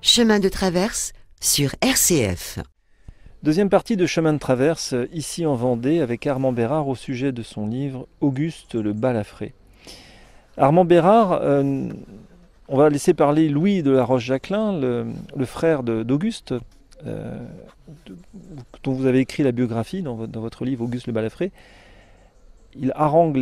Chemin de traverse sur RCF. Deuxième partie de Chemin de traverse, ici en Vendée, avec Armand Bérard au sujet de son livre « Auguste le balafré ». Armand Bérard, on va laisser parler Louis de la Roche-Jacquelin, le frère d'Auguste, dont vous avez écrit la biographie dans votre livre « Auguste le balafré ». Il harangue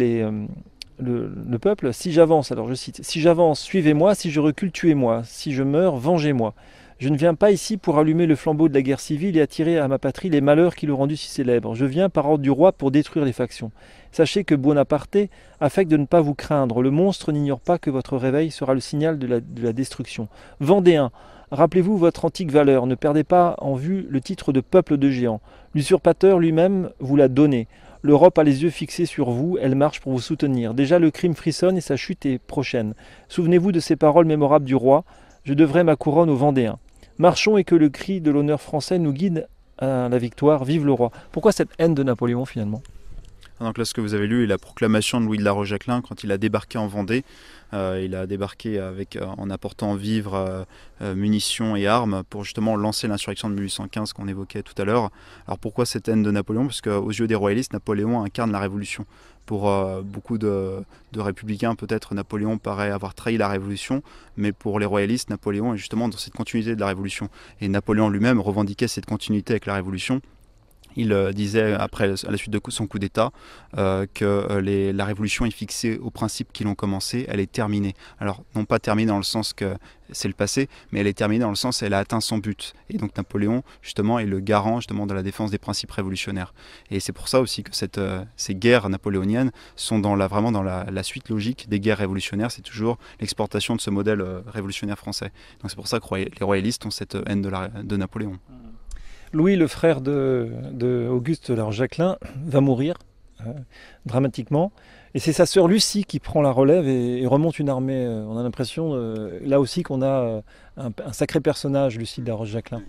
le peuple. « Si j'avance, alors je cite, si j'avance, suivez-moi, si je recule, tuez-moi, si je meurs, vengez-moi. Je ne viens pas ici pour allumer le flambeau de la guerre civile et attirer à ma patrie les malheurs qui l'ont rendu si célèbre. Je viens par ordre du roi pour détruire les factions. Sachez que Bonaparte affecte de ne pas vous craindre. Le monstre n'ignore pas que votre réveil sera le signal de la destruction. Vendéens, rappelez-vous votre antique valeur. Ne perdez pas en vue le titre de peuple de géants. L'usurpateur lui-même vous l'a donné. L'Europe a les yeux fixés sur vous, elle marche pour vous soutenir. Déjà le crime frissonne et sa chute est prochaine. Souvenez-vous de ces paroles mémorables du roi. Je devrai ma couronne aux Vendéens. Marchons et que le cri de l'honneur français nous guide à la victoire. Vive le roi. Pourquoi cette haine de Napoléon finalement ? Donc là, ce que vous avez lu est la proclamation de Louis de la Roche-Jacquelin quand il a débarqué en Vendée. Il a débarqué en apportant vivres, munitions et armes pour justement lancer l'insurrection de 1815 qu'on évoquait tout à l'heure. Alors pourquoi cette haine de Napoléon ? Parce qu'aux yeux des royalistes, Napoléon incarne la révolution. Pour beaucoup de républicains, peut-être Napoléon paraît avoir trahi la révolution, mais pour les royalistes, Napoléon est justement dans cette continuité de la révolution. Et Napoléon lui-même revendiquait cette continuité avec la révolution. Il disait, à la suite de son coup d'État, que la révolution est fixée aux principes qui l'ont commencé, elle est terminée. Alors, non pas terminée dans le sens que c'est le passé, mais elle est terminée dans le sens qu'elle a atteint son but. Et donc Napoléon, justement, est le garant justement de la défense des principes révolutionnaires. Et c'est pour ça aussi que ces guerres napoléoniennes sont vraiment dans la suite logique des guerres révolutionnaires. C'est toujours l'exportation de ce modèle révolutionnaire français. Donc c'est pour ça que les royalistes ont cette haine de Napoléon. Louis, le frère de Auguste de la Roche-Jacquelin, va mourir dramatiquement. Et c'est sa sœur Lucie qui prend la relève et remonte une armée. On a l'impression, là aussi, qu'on a un sacré personnage, Lucie de la Roche-Jacquelin.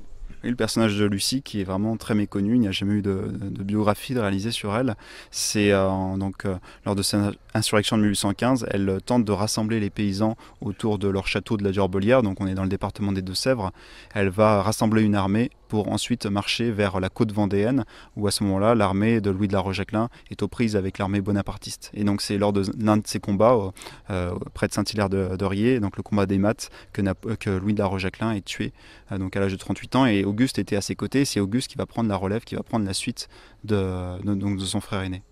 Et le personnage de Lucie, qui est vraiment très méconnu, il n'y a jamais eu de biographie réalisée sur elle. C'est lors de cette insurrection de 1815, elle tente de rassembler les paysans autour de leur château de la Dure-Bollière, donc on est dans le département des Deux-Sèvres. Elle va rassembler une armée pour ensuite marcher vers la côte vendéenne, où à ce moment-là, l'armée de Louis de la Roche-Jacquelin est aux prises avec l'armée bonapartiste. Et donc c'est lors de l'un de ces combats, près de Saint-Hilaire-de-Riez, donc le combat des Maths, que Louis de la Roche-Jacquelin est tué donc à l'âge de 38 ans, et Auguste était à ses côtés. C'est Auguste qui va prendre la relève, qui va prendre la suite de son frère aîné.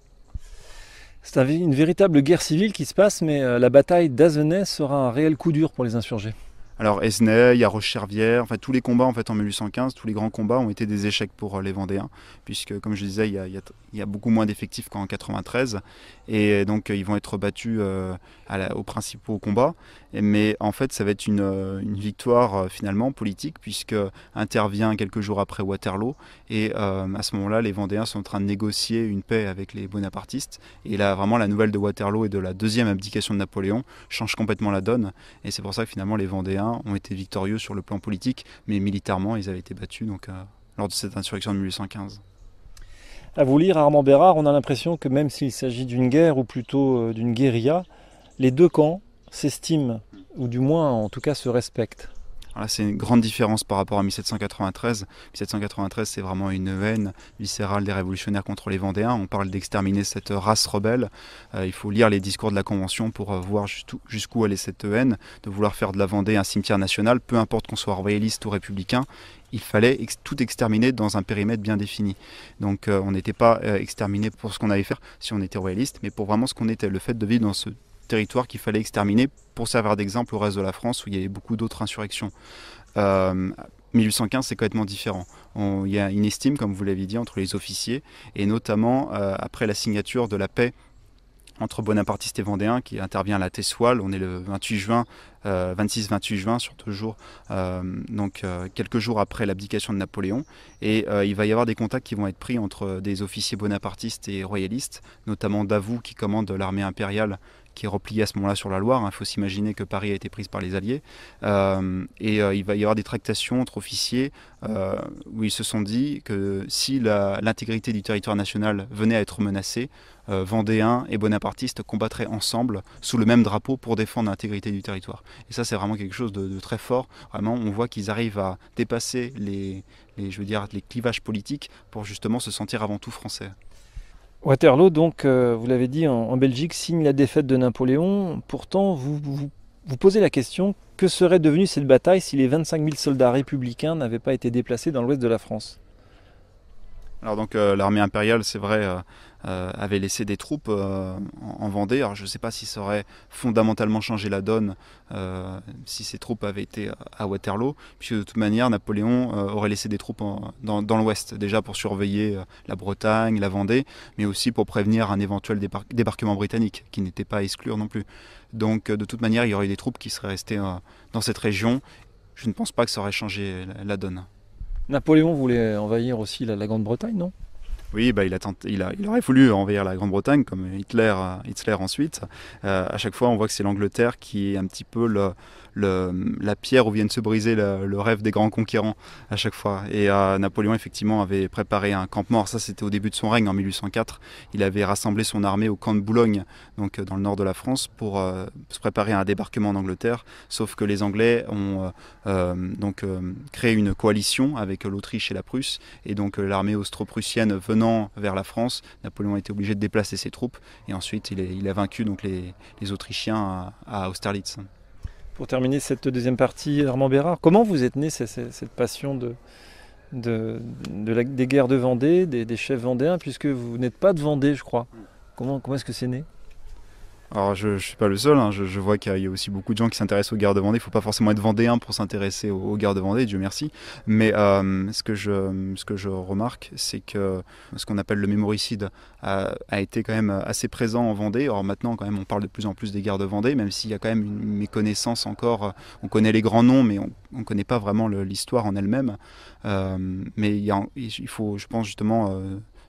C'est une véritable guerre civile qui se passe, mais la bataille d'Azenay sera un réel coup dur pour les insurgés. Alors Esnay, il y a Roche-Chervière, enfin tous les combats en 1815, tous les grands combats ont été des échecs pour les Vendéens, puisque comme je disais, il y a beaucoup moins d'effectifs qu'en 93, et donc ils vont être battus aux principaux combats. Mais en fait, ça va être une victoire finalement politique, puisque intervient quelques jours après Waterloo, et à ce moment-là, les Vendéens sont en train de négocier une paix avec les bonapartistes. Et là, vraiment, la nouvelle de Waterloo et de la deuxième abdication de Napoléon change complètement la donne, et c'est pour ça que finalement les Vendéens ont été victorieux sur le plan politique, mais militairement ils avaient été battus lors de cette insurrection de 1815. À vous lire Armand Bérard, on a l'impression que même s'il s'agit d'une guerre ou plutôt d'une guérilla, les deux camps s'estiment, ou du moins en tout cas se respectent. Là, c'est une grande différence par rapport à 1793. 1793, c'est vraiment une haine viscérale des révolutionnaires contre les Vendéens. On parle d'exterminer cette race rebelle. Il faut lire les discours de la Convention pour voir jusqu'où allait cette haine, de vouloir faire de la Vendée un cimetière national, peu importe qu'on soit royaliste ou républicain. Il fallait tout exterminer dans un périmètre bien défini. Donc on n'était pas exterminé pour ce qu'on allait faire si on était royaliste, mais pour vraiment ce qu'on était, le fait de vivre dans ce territoire qu'il fallait exterminer pour servir d'exemple au reste de la France où il y avait beaucoup d'autres insurrections. 1815, c'est complètement différent. Il y a une estime, comme vous l'avez dit, entre les officiers, et notamment après la signature de la paix entre bonapartistes et vendéens qui intervient à la Tessoile. On est le 28 juin, 26-28 juin sur 2 jours, quelques jours après l'abdication de Napoléon. Et il va y avoir des contacts qui vont être pris entre des officiers bonapartistes et royalistes, notamment Davout qui commande l'armée impériale qui est repliée à ce moment-là sur la Loire. Il faut s'imaginer que Paris a été prise par les Alliés. Il va y avoir des tractations entre officiers où ils se sont dit que si l'intégrité du territoire national venait à être menacée, Vendéens et bonapartistes combattraient ensemble sous le même drapeau pour défendre l'intégrité du territoire. Et ça, c'est vraiment quelque chose de très fort. Vraiment, on voit qu'ils arrivent à dépasser les clivages politiques pour justement se sentir avant tout français. Waterloo, donc, vous l'avez dit, en Belgique, signe la défaite de Napoléon. Pourtant, vous posez la question, que serait devenue cette bataille si les 25 000 soldats républicains n'avaient pas été déplacés dans l'ouest de la France ? Alors donc l'armée impériale, c'est vrai, avait laissé des troupes en Vendée. Alors je ne sais pas si ça aurait fondamentalement changé la donne si ces troupes avaient été à Waterloo, puisque de toute manière Napoléon aurait laissé des troupes dans l'ouest, déjà pour surveiller la Bretagne, la Vendée, mais aussi pour prévenir un éventuel débarquement britannique, qui n'était pas à exclure non plus. Donc de toute manière, il y aurait eu des troupes qui seraient restées dans cette région. Je ne pense pas que ça aurait changé la donne. Napoléon voulait envahir aussi la Grande-Bretagne, non ? Oui, il aurait voulu envahir la Grande-Bretagne, comme Hitler ensuite. À chaque fois, on voit que c'est l'Angleterre qui est un petit peu la pierre où viennent se briser le rêve des grands conquérants à chaque fois. Et Napoléon, effectivement, avait préparé un campement. Ça, c'était au début de son règne, en 1804. Il avait rassemblé son armée au camp de Boulogne, donc dans le nord de la France, pour se préparer à un débarquement en Angleterre. Sauf que les Anglais ont créé une coalition avec l'Autriche et la Prusse. Et donc l'armée austro-prussienne venant vers la France, Napoléon a été obligé de déplacer ses troupes. Et ensuite, il a vaincu donc, les Autrichiens à Austerlitz. Pour terminer cette deuxième partie, Armand Bérard, comment vous êtes né cette passion des guerres de Vendée, des chefs vendéens, puisque vous n'êtes pas de Vendée, je crois. Comment est-ce que c'est né ? Alors je ne suis pas le seul, hein. Je vois qu'il y a aussi beaucoup de gens qui s'intéressent aux guerres de Vendée. Il ne faut pas forcément être vendéen pour s'intéresser aux guerres de Vendée, Dieu merci. Mais ce que je remarque, c'est que ce qu'on appelle le mémoricide a été quand même assez présent en Vendée. Alors maintenant, quand même, on parle de plus en plus des guerres de Vendée, même s'il y a quand même une méconnaissance encore. On connaît les grands noms, mais on ne connaît pas vraiment l'histoire en elle-même. Mais il faut, je pense, justement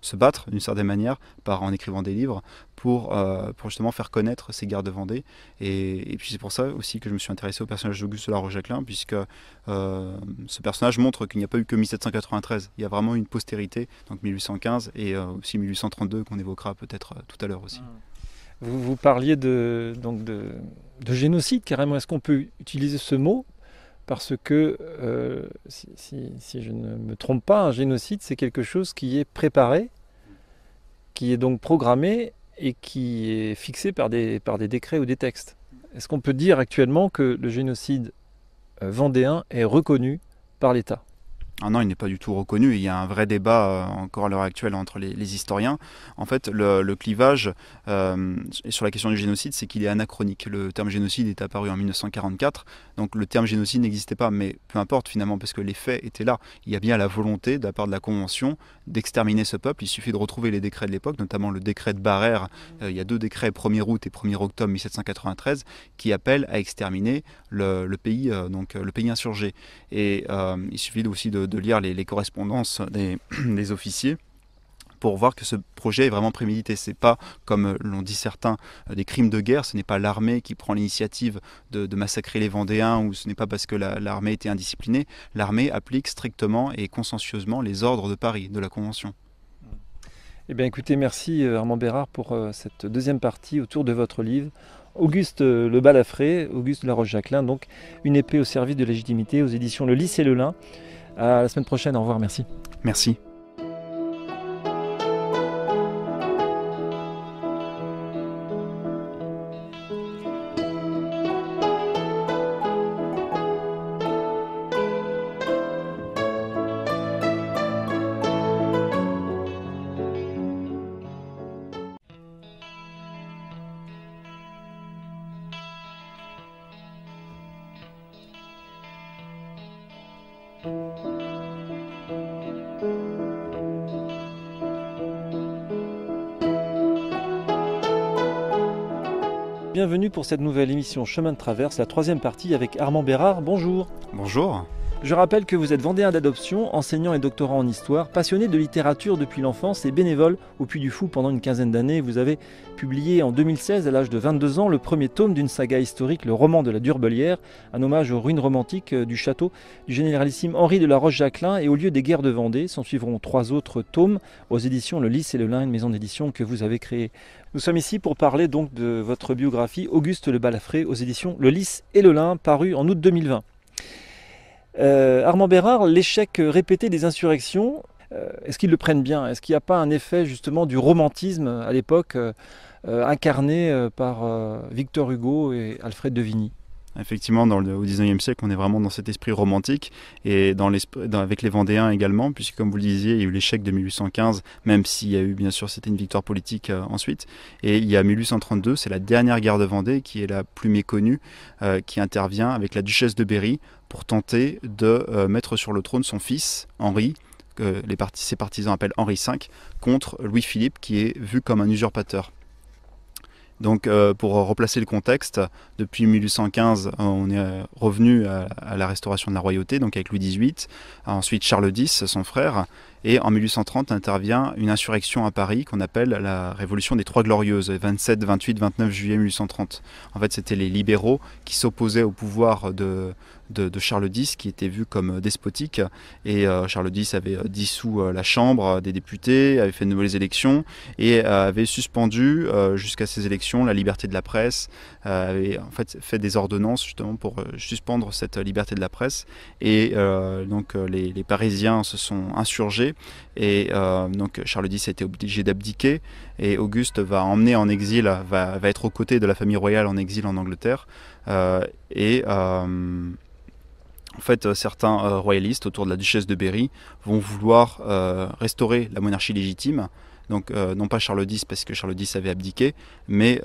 se battre d'une certaine manière en écrivant des livres pour justement faire connaître ces guerres de Vendée. Et puis c'est pour ça aussi que je me suis intéressé au personnage d'Auguste de la Rochejacquelin, puisque ce personnage montre qu'il n'y a pas eu que 1793. Il y a vraiment une postérité, donc 1815 et aussi 1832 qu'on évoquera peut-être tout à l'heure aussi. Vous parliez de génocide carrément. Est-ce qu'on peut utiliser ce mot ? Parce que, si je ne me trompe pas, un génocide, c'est quelque chose qui est préparé, qui est donc programmé et qui est fixé par des décrets ou des textes. Est-ce qu'on peut dire actuellement que le génocide vendéen est reconnu par l'État ? Ah non, il n'est pas du tout reconnu. Il y a un vrai débat encore à l'heure actuelle entre les historiens. En fait, le clivage sur la question du génocide, c'est qu'il est anachronique. Le terme génocide est apparu en 1944, donc le terme génocide n'existait pas, mais peu importe finalement, parce que les faits étaient là. Il y a bien la volonté de la part de la Convention d'exterminer ce peuple. Il suffit de retrouver les décrets de l'époque, notamment le décret de Barère. Il y a 2 décrets, 1er août et 1er octobre 1793, qui appellent à exterminer le pays insurgé. Et il suffit aussi de lire les correspondances des officiers pour voir que ce projet est vraiment prémédité. Ce n'est pas, comme l'ont dit certains, des crimes de guerre. Ce n'est pas l'armée qui prend l'initiative de massacrer les Vendéens, ou ce n'est pas parce que l'armée était indisciplinée. L'armée applique strictement et consciencieusement les ordres de Paris, de la Convention. Eh bien écoutez, merci Armand Bérard pour cette deuxième partie autour de votre livre. Auguste le Balafré, Auguste de la Rochejacquelin, donc une épée au service de légitimité aux éditions Le Lys et le Lin. À la semaine prochaine, au revoir, merci. Merci. Bienvenue pour cette nouvelle émission Chemin de Traverse, la 3e partie avec Armand Bérard. Bonjour. Bonjour. Je rappelle que vous êtes vendéen d'adoption, enseignant et doctorant en histoire, passionné de littérature depuis l'enfance et bénévole au Puy du Fou pendant une quinzaine d'années. Vous avez publié en 2016, à l'âge de 22 ans, le premier tome d'une saga historique, le roman de la Durbelière, un hommage aux ruines romantiques du château du généralissime Henri de la Roche-Jacquelin et au lieu des guerres de Vendée. S'en suivront 3 autres tomes aux éditions Le Lys et le Lin, une maison d'édition que vous avez créée. Nous sommes ici pour parler donc de votre biographie Auguste Le Balafré aux éditions Le Lys et le Lin, paru en août 2020. Armand Bérard, l'échec répété des insurrections, est-ce qu'ils le prennent bien? Est-ce qu'il n'y a pas un effet justement du romantisme à l'époque incarné par Victor Hugo et Alfred de Vigny? Effectivement, au XIXe siècle, on est vraiment dans cet esprit romantique et avec les Vendéens également, puisque comme vous le disiez, il y a eu l'échec de 1815, même s'il y a eu bien sûr, c'était une victoire politique ensuite. Et il y a 1832, c'est la dernière guerre de Vendée qui est la plus méconnue, qui intervient avec la duchesse de Berry pour tenter de mettre sur le trône son fils, Henri, que ses partisans appellent Henri V, contre Louis-Philippe, qui est vu comme un usurpateur. Donc pour replacer le contexte, depuis 1815, on est revenu à la restauration de la royauté, donc avec Louis XVIII, ensuite Charles X, son frère, et en 1830 intervient une insurrection à Paris qu'on appelle la Révolution des Trois Glorieuses, 27, 28, 29 juillet 1830. En fait, c'était les libéraux qui s'opposaient au pouvoir de Charles X, qui était vu comme despotique, et Charles X avait dissous la Chambre des députés, avait fait de nouvelles élections, et avait suspendu jusqu'à ces élections la liberté de la presse, avait en fait des ordonnances justement pour suspendre cette liberté de la presse, et donc les Parisiens se sont insurgés, et donc Charles X a été obligé d'abdiquer, et Auguste va emmener en exil, va être aux côtés de la famille royale en exil en Angleterre, en fait, certains royalistes autour de la duchesse de Berry vont vouloir restaurer la monarchie légitime, donc non pas Charles X parce que Charles X avait abdiqué, mais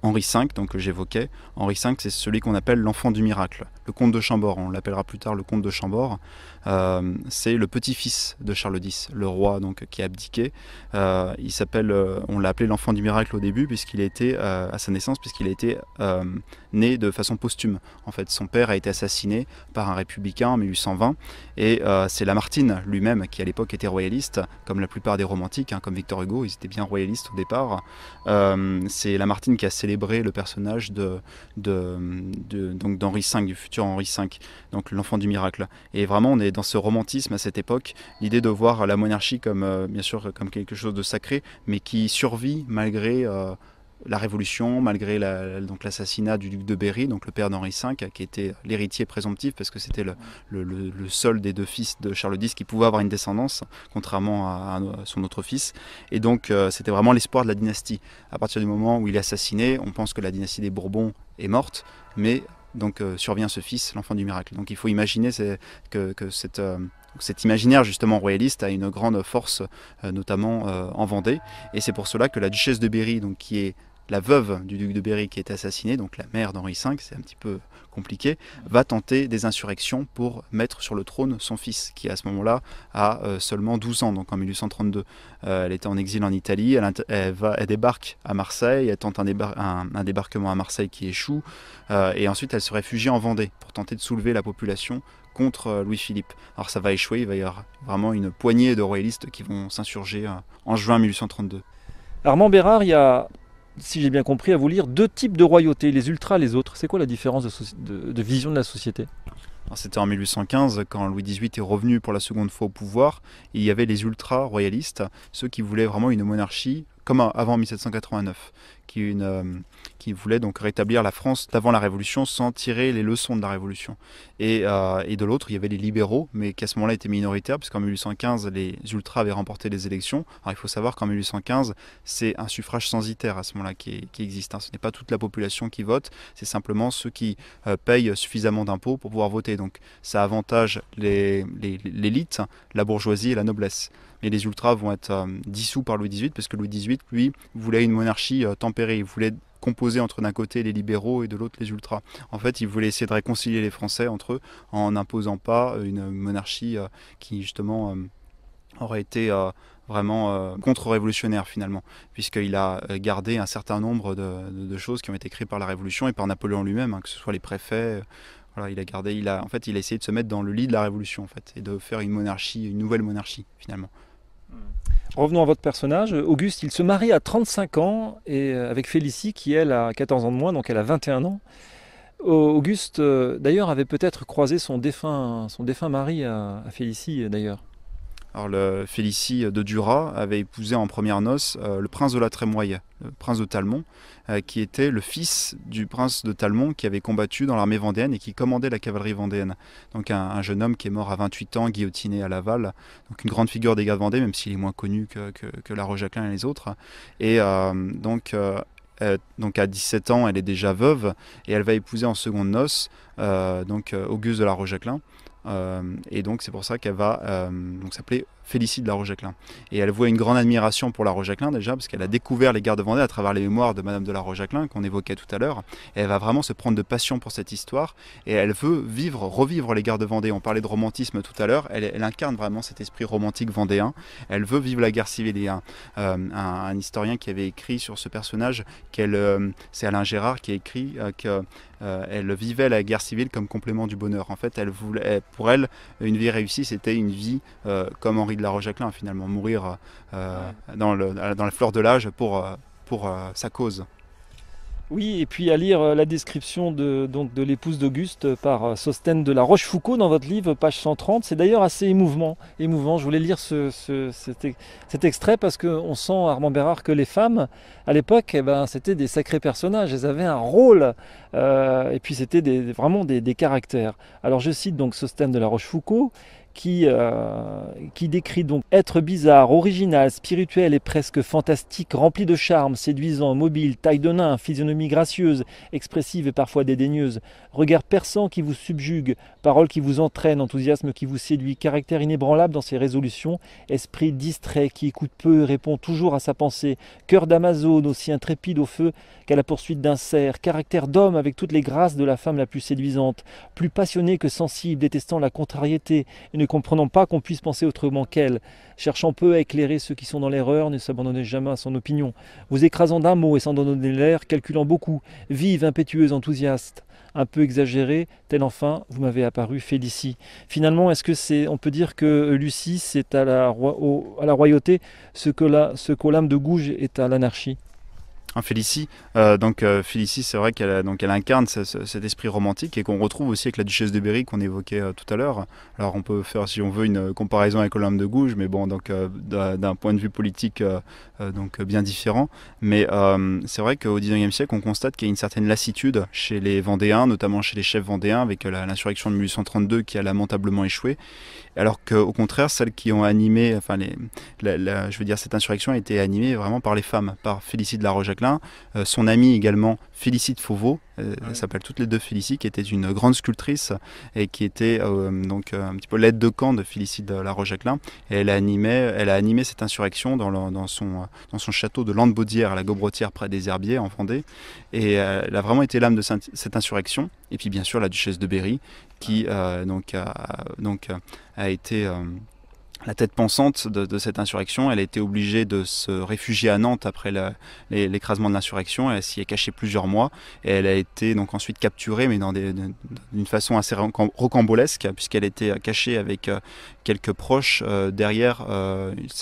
Henri V, donc que j'évoquais. Henri V, c'est celui qu'on appelle l'enfant du miracle, le comte de Chambord, on l'appellera plus tard le comte de Chambord. C'est le petit-fils de Charles X, le roi donc, qui a abdiqué. Il s'appelle, on l'a appelé l'enfant du miracle au début, puisqu'il a été, à sa naissance, puisqu'il a été né de façon posthume. En fait, son père a été assassiné par un républicain en 1820, et c'est Lamartine lui-même, qui à l'époque était royaliste, comme la plupart des romantiques, hein, comme Victor Hugo, ils étaient bien royalistes au départ. C'est Lamartine qui a célébré le personnage d'Henri V, du futur Henri V, donc l'enfant du miracle. Et vraiment, on est dans ce romantisme à cette époque, l'idée de voir la monarchie comme, bien sûr, comme quelque chose de sacré, mais qui survit malgré la Révolution, malgré l'assassinat du duc de Berry, donc le père d'Henri V, qui était l'héritier présomptif, parce que c'était le seul des deux fils de Charles X qui pouvait avoir une descendance, contrairement à son autre fils. Et donc c'était vraiment l'espoir de la dynastie. À partir du moment où il est assassiné, on pense que la dynastie des Bourbons est morte, mais donc survient ce fils, l'enfant du miracle. Donc il faut imaginer que cet imaginaire justement royaliste a une grande force, notamment en Vendée. Et c'est pour cela que la duchesse de Berry, donc, qui est la veuve du duc de Berry qui est assassiné, donc la mère d'Henri V, c'est un petit peu compliqué, va tenter des insurrections pour mettre sur le trône son fils, qui à ce moment-là a seulement 12 ans, donc en 1832. Elle était en exil en Italie, elle débarque à Marseille, elle tente un débarquement à Marseille qui échoue, et ensuite elle se réfugie en Vendée pour tenter de soulever la population contre Louis-Philippe. Alors ça va échouer, il va y avoir vraiment une poignée de royalistes qui vont s'insurger en juin 1832. Armand Bérard, il y a, si j'ai bien compris, à vous lire, 2 types de royauté, les ultras, les autres. C'est quoi la différence de vision de la société? C'était en 1815, quand Louis XVIII est revenu pour la seconde fois au pouvoir. Il y avait les ultra-royalistes, ceux qui voulaient vraiment une monarchie comme avant 1789, qui voulait donc rétablir la France d'avant la Révolution sans tirer les leçons de la Révolution. Et de l'autre, il y avait les libéraux, mais qui à ce moment-là étaient minoritaires, puisqu'en 1815, les ultras avaient remporté les élections. Alors il faut savoir qu'en 1815, c'est un suffrage censitaire à ce moment-là qui existe. Ce n'est pas toute la population qui vote, c'est simplement ceux qui payent suffisamment d'impôts pour pouvoir voter. Donc ça avantage l'élite, la bourgeoisie et la noblesse. Mais les ultras vont être dissous par Louis XVIII, parce que Louis XVIII, lui, voulait une monarchie tempérée. Il voulait composer entre d'un côté les libéraux et de l'autre les ultras. En fait, il voulait essayer de réconcilier les Français entre eux en n'imposant pas une monarchie qui, justement, aurait été vraiment contre-révolutionnaire finalement, puisqu'il a gardé un certain nombre de choses qui ont été créées par la Révolution et par Napoléon lui-même, hein, que ce soit les préfets. Voilà, en fait, il a essayé de se mettre dans le lit de la Révolution, en fait, et de faire une monarchie, une nouvelle monarchie, finalement. Revenons à votre personnage. Auguste, il se marie à 35 ans et avec Félicie qui, elle, a 14 ans de moins, donc elle a 21 ans. Auguste, d'ailleurs, avait peut-être croisé son défunt mari à Félicie, d'ailleurs. Alors, Félicie de Duras avait épousé en première noces le prince de la Trémoille, le prince de Talmont, qui était le fils du prince de Talmont qui avait combattu dans l'armée vendéenne et qui commandait la cavalerie vendéenne. Donc un jeune homme qui est mort à 28 ans, guillotiné à Laval. Donc une grande figure des gardes Vendée, même s'il est moins connu que La Roche-Jacquelin et les autres. Et donc à 17 ans, elle est déjà veuve et elle va épouser en seconde noces Auguste de La Roche-Jacquelin. Et donc c'est pour ça qu'elle va s'appeler Félicie de La Roche-Jacquelin. Et elle voit une grande admiration pour La Roche-Jacquelin déjà, parce qu'elle a découvert les gardes de Vendée à travers les mémoires de Madame de La Roche-Jacquelin qu'on évoquait tout à l'heure. Et elle va vraiment se prendre de passion pour cette histoire et elle veut revivre les gardes de Vendée. On parlait de romantisme tout à l'heure, elle incarne vraiment cet esprit romantique vendéen. Elle veut vivre la guerre civile. Il y a un historien qui avait écrit sur ce personnage, c'est Alain Gérard qui a écrit qu'elle vivait la guerre civile comme complément du bonheur. En fait, pour elle, une vie réussie, c'était une vie comme Henri de La Roche-Jacquelin, finalement, mourir dans la fleur de l'âge pour sa cause. Oui, et puis à lire la description de l'épouse d'Auguste par Sostène de la Rochefoucauld dans votre livre, page 130, c'est d'ailleurs assez émouvant. Je voulais lire cet extrait parce qu'on sent, Armand Bérard, que les femmes, à l'époque, c'était des sacrés personnages, elles avaient un rôle, et puis c'était vraiment des caractères. Alors je cite donc Sostène de la Rochefoucauld, qui décrit donc être bizarre, original, spirituel et presque fantastique, rempli de charme, séduisant, mobile, taille de nain, physionomie gracieuse, expressive et parfois dédaigneuse, regard perçant qui vous subjugue, parole qui vous entraîne, enthousiasme qui vous séduit, caractère inébranlable dans ses résolutions, esprit distrait qui écoute peu et répond toujours à sa pensée, cœur d'Amazone aussi intrépide au feu qu'à la poursuite d'un cerf, caractère d'homme avec toutes les grâces de la femme la plus séduisante, plus passionné que sensible, détestant la contrariété et ne comprenant pas qu'on puisse penser autrement qu'elle, cherchant peu à éclairer ceux qui sont dans l'erreur, ne s'abandonnant jamais à son opinion, vous écrasant d'un mot et sans donner l'air, calculant beaucoup, vive, impétueuse, enthousiaste, un peu exagérée, telle enfin vous m'avez apparu Félicie. Finalement, on peut dire que Lucie, c'est à la royauté ce qu'au lame de Gouges est à l'anarchie. Félicie, Félicie, c'est vrai elle incarne cet esprit romantique et qu'on retrouve aussi avec la duchesse de Berry qu'on évoquait tout à l'heure. Alors on peut faire, si on veut, une comparaison avec Olympe de Gouges, mais bon, d'un point de vue politique bien différent. Mais c'est vrai qu'au XIXe siècle, on constate qu'il y a une certaine lassitude chez les Vendéens, notamment chez les chefs vendéens, avec l'insurrection de 1832 qui a lamentablement échoué. Alors qu'au contraire, celles qui ont animé, cette insurrection a été animée vraiment par les femmes, par Félicie de La Roche-Jacquelin, son amie également Félicie de Fauveau, elles s'appellent toutes les deux Félicie, qui était une grande sculptrice et qui était un petit peu l'aide de camp de Félicie de La Roche-Jacquelin. Et elle a animé cette insurrection dans son château de Landebaudière à la Gobrotière près des Herbiers en Vendée. Et elle a vraiment été l'âme de cette insurrection. Et puis bien sûr la duchesse de Berry qui a été la tête pensante de cette insurrection. Elle a été obligée de se réfugier à Nantes après l'écrasement de l'insurrection. Elle s'y est cachée plusieurs mois et elle a été donc ensuite capturée, mais d'une façon assez rocambolesque, puisqu'elle était cachée avec quelques proches derrière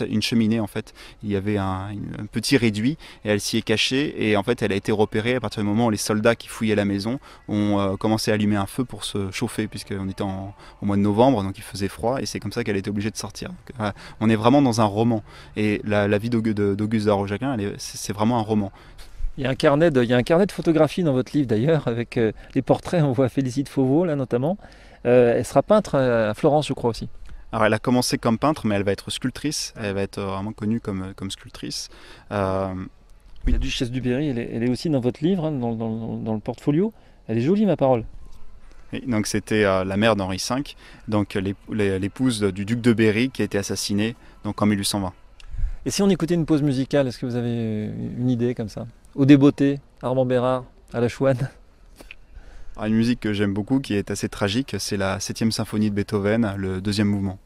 une cheminée. En fait, il y avait un petit réduit et elle s'y est cachée, et en fait elle a été repérée à partir du moment où les soldats qui fouillaient la maison ont commencé à allumer un feu pour se chauffer, puisqu'on était au mois de novembre, donc il faisait froid, et c'est comme ça qu'elle a été obligée de sortir. Donc, voilà, on est vraiment dans un roman, et la vie d'Auguste de La Roche-Jacquelin, c'est vraiment un roman. Il y a un carnet de photographie dans votre livre d'ailleurs, avec les portraits. On voit Félicie de Fauveau là notamment. Elle sera peintre à Florence, je crois aussi. Alors elle a commencé comme peintre, mais elle va être sculptrice. Elle va être vraiment connue comme sculptrice. Oui. La duchesse du Berry, elle est aussi dans votre livre, hein, dans le portfolio. Elle est jolie, ma parole. Et donc c'était la mère d'Henri V, donc l'épouse du duc de Berry, qui a été assassinée donc en 1820. Et si on écoutait une pause musicale, est-ce que vous avez une idée comme ça? Au Débeauté, Armand Bérard, à la Chouane. Une musique que j'aime beaucoup, qui est assez tragique, c'est la 7e symphonie de Beethoven, le 2e mouvement.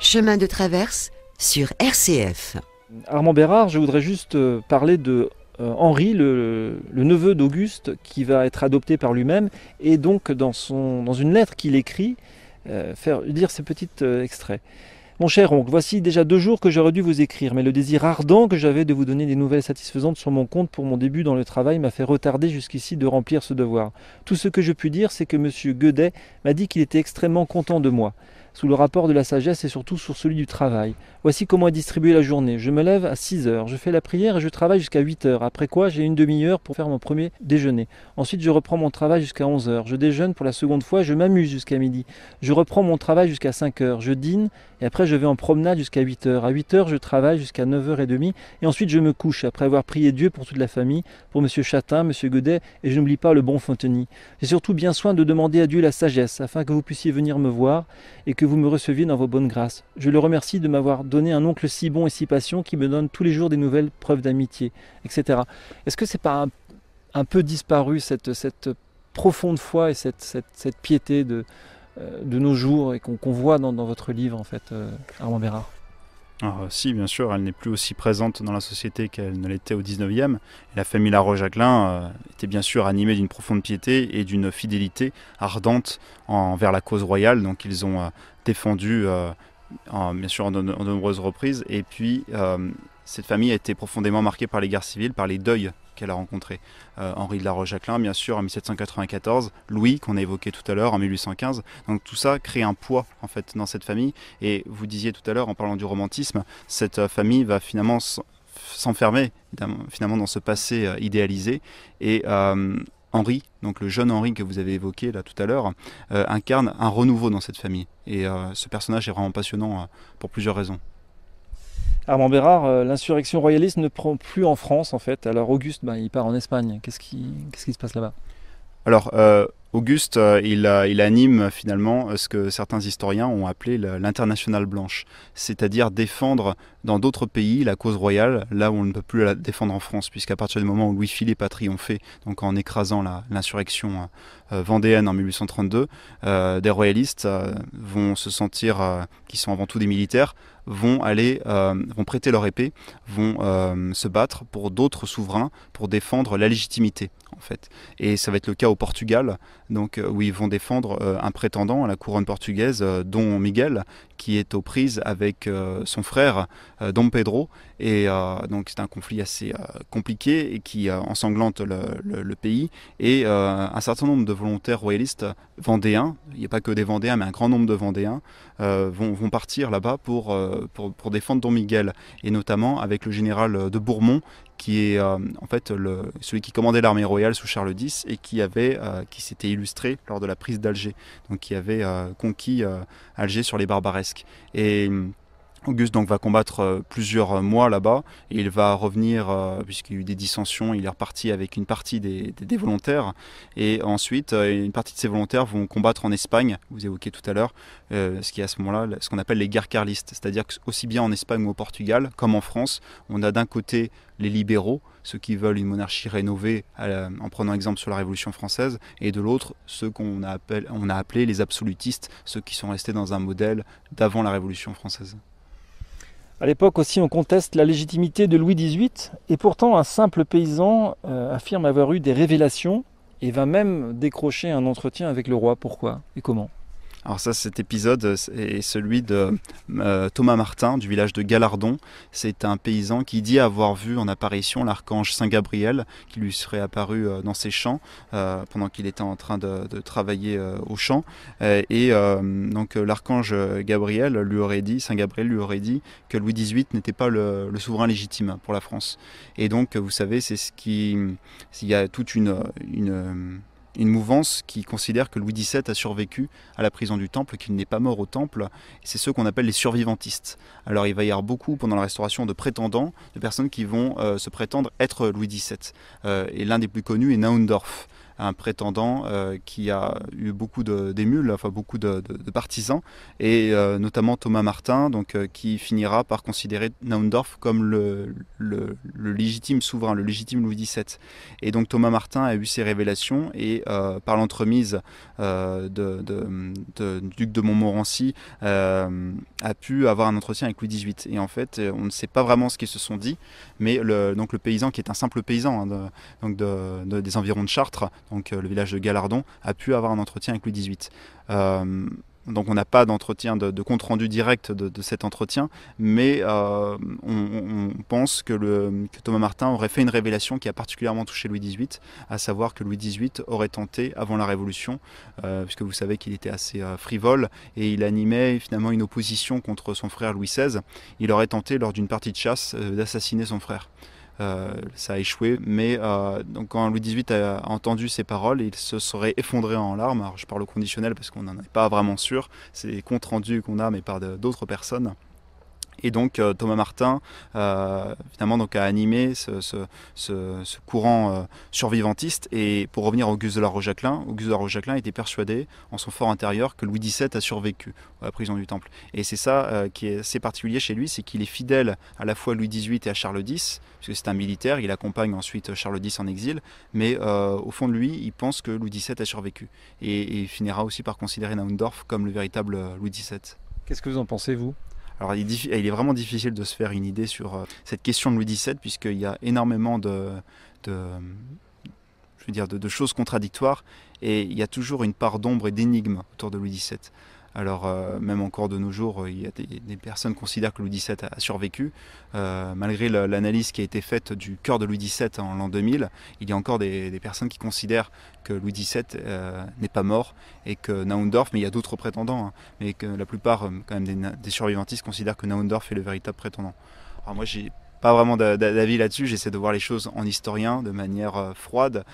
Chemin de traverse sur RCF. Armand Bérard, je voudrais juste parler de Henri, le neveu d'Auguste, qui va être adopté par lui-même, et donc dans une lettre qu'il écrit, faire lire ces petits extraits. Mon cher oncle, voici déjà 2 jours que j'aurais dû vous écrire, mais le désir ardent que j'avais de vous donner des nouvelles satisfaisantes sur mon compte pour mon début dans le travail m'a fait retarder jusqu'ici de remplir ce devoir. Tout ce que je puis dire, c'est que M. Guedet m'a dit qu'il était extrêmement content de moi, sous le rapport de la sagesse et surtout sur celui du travail. Voici comment est distribuée la journée. Je me lève à 6 heures, je fais la prière et je travaille jusqu'à 8 heures, après quoi j'ai une demi-heure pour faire mon premier déjeuner. Ensuite je reprends mon travail jusqu'à 11 heures, je déjeune pour la seconde fois, je m'amuse jusqu'à midi. Je reprends mon travail jusqu'à 5 heures, je dîne et après je vais en promenade jusqu'à 8 heures. À 8 heures je travaille jusqu'à 9h30 et ensuite je me couche après avoir prié Dieu pour toute la famille, pour M. Chatin, M. Guedet et je n'oublie pas le bon Fonteny. J'ai surtout bien soin de demander à Dieu la sagesse afin que vous puissiez venir me voir et que vous me receviez dans vos bonnes grâces. Je le remercie de m'avoir donné un oncle si bon et si patient qui me donne tous les jours des nouvelles preuves d'amitié, etc. Est-ce que c'est pas un peu disparu cette profonde foi et cette piété de nos jours et qu'on voit dans votre livre en fait, Armand Bérard? Alors, si, bien sûr, elle n'est plus aussi présente dans la société qu'elle ne l'était au 19e. Et la famille Laroche-Jacquelin était bien sûr animée d'une profonde piété et d'une fidélité ardente envers la cause royale. Donc ils ont défendu, bien sûr, en de nombreuses reprises. Et puis, cette famille a été profondément marquée par les guerres civiles, par les deuils qu'elle a rencontrés. Henri de Laroche-Jacquelin, bien sûr, en 1794, Louis, qu'on a évoqué tout à l'heure, en 1815. Donc tout ça crée un poids, en fait, dans cette famille. Et vous disiez tout à l'heure, en parlant du romantisme, cette famille va finalement s'enfermer, finalement, dans ce passé idéalisé. Et Henri, donc le jeune Henri que vous avez évoqué là tout à l'heure, incarne un renouveau dans cette famille. Et ce personnage est vraiment passionnant pour plusieurs raisons. Armand Bérard, l'insurrection royaliste ne prend plus en France en fait. Alors Auguste, il part en Espagne. Qu'est-ce qui se passe là-bas? Alors Auguste, il anime finalement ce que certains historiens ont appelé l'internationale blanche, c'est-à-dire défendre dans d'autres pays la cause royale, là où on ne peut plus la défendre en France, puisqu'à partir du moment où Louis-Philippe a triomphé, donc en écrasant l'insurrection vendéenne en 1832, des royalistes vont se sentir, qui sont avant tout des militaires, vont prêter leur épée, vont se battre pour d'autres souverains, pour défendre la légitimité en fait. Et ça va être le cas au Portugal, donc où ils vont défendre un prétendant à la couronne portugaise, Dom Miguel, qui est aux prises avec son frère Dom Pedro. Et donc c'est un conflit assez compliqué et qui ensanglante le pays. Et un certain nombre de volontaires royalistes vendéens, il n'y a pas que des Vendéens, mais un grand nombre de Vendéens, vont partir là-bas pour défendre Dom Miguel. Et notamment avec le général de Bourmont, qui est en fait celui qui commandait l'armée royale sous Charles X et qui s'était illustré lors de la prise d'Alger, donc qui avait conquis Alger sur les Barbaresques. Et Auguste donc va combattre plusieurs mois là-bas et il va revenir, puisqu'il y a eu des dissensions, il est reparti avec une partie des volontaires et ensuite une partie de ces volontaires vont combattre en Espagne, vous évoquiez tout à l'heure, ce qui est à ce moment-là ce qu'on appelle les guerres carlistes, c'est-à-dire qu'aussi bien en Espagne ou au Portugal comme en France, on a d'un côté les libéraux, ceux qui veulent une monarchie rénovée en prenant exemple sur la Révolution française, et de l'autre ceux qu'on a appelé les absolutistes, ceux qui sont restés dans un modèle d'avant la Révolution française. À l'époque aussi, on conteste la légitimité de Louis XVIII, et pourtant un simple paysan affirme avoir eu des révélations et va même décrocher un entretien avec le roi. Pourquoi et comment? Alors ça, cet épisode est celui de Thomas Martin du village de Galardon. C'est un paysan qui dit avoir vu en apparition l'archange Saint Gabriel qui lui serait apparu dans ses champs pendant qu'il était en train de travailler au champ. Donc l'archange Gabriel lui aurait dit, Saint Gabriel lui aurait dit que Louis XVIII n'était pas le souverain légitime pour la France. Et donc vous savez, il y a toute une mouvance qui considère que Louis XVII a survécu à la prison du Temple, qu'il n'est pas mort au Temple. C'est ceux qu'on appelle les survivantistes. Alors il va y avoir beaucoup pendant la Restauration de prétendants, de personnes qui vont se prétendre être Louis XVII. Et l'un des plus connus est Naundorf, un prétendant qui a eu beaucoup d'émules, enfin beaucoup de partisans, et notamment Thomas Martin, qui finira par considérer Naundorf comme le légitime souverain, le légitime Louis XVII. Et donc Thomas Martin a eu ces révélations et par l'entremise du duc de Montmorency a pu avoir un entretien avec Louis XVIII. Et en fait, on ne sait pas vraiment ce qu'ils se sont dit, mais le paysan, qui est un simple paysan des environs de Chartres, donc le village de Galardon, a pu avoir un entretien avec Louis XVIII. Donc on n'a pas d'entretien, de compte-rendu direct de cet entretien, mais on pense que Thomas Martin aurait fait une révélation qui a particulièrement touché Louis XVIII, à savoir que Louis XVIII aurait tenté, avant la Révolution, puisque vous savez qu'il était assez frivole, et il animait finalement une opposition contre son frère Louis XVI, il aurait tenté, lors d'une partie de chasse, d'assassiner son frère. Ça a échoué, mais donc quand Louis XVIII a entendu ces paroles, il se serait effondré en larmes. Alors je parle au conditionnel parce qu'on n'en est pas vraiment sûr, c'est des comptes rendus qu'on a mais par d'autres personnes. Et donc Thomas Martin finalement a animé ce courant survivantiste. Et pour revenir à Auguste de la Roche-Jacquelin était persuadé en son fort intérieur que Louis XVII a survécu à la prison du Temple. Et c'est ça qui est assez particulier chez lui, c'est qu'il est fidèle à la fois à Louis XVIII et à Charles X, puisque c'est un militaire, il accompagne ensuite Charles X en exil, mais au fond de lui, il pense que Louis XVII a survécu. Et il finira aussi par considérer Naundorf comme le véritable Louis XVII. Qu'est-ce que vous en pensez, vous ? Alors il est vraiment difficile de se faire une idée sur cette question de Louis XVII, puisqu'il y a énormément de choses contradictoires, et il y a toujours une part d'ombre et d'énigme autour de Louis XVII. Alors même encore de nos jours, il y a des personnes qui considèrent que Louis XVII a survécu. Malgré l'analyse qui a été faite du cœur de Louis XVII en l'an 2000, il y a encore des personnes qui considèrent que Louis XVII n'est pas mort et que Naundorf, mais il y a d'autres prétendants, hein, mais que la plupart quand même des survivantistes considèrent que Naundorf est le véritable prétendant. Alors moi j'ai pas vraiment d'avis là-dessus, j'essaie de voir les choses en historien, de manière froide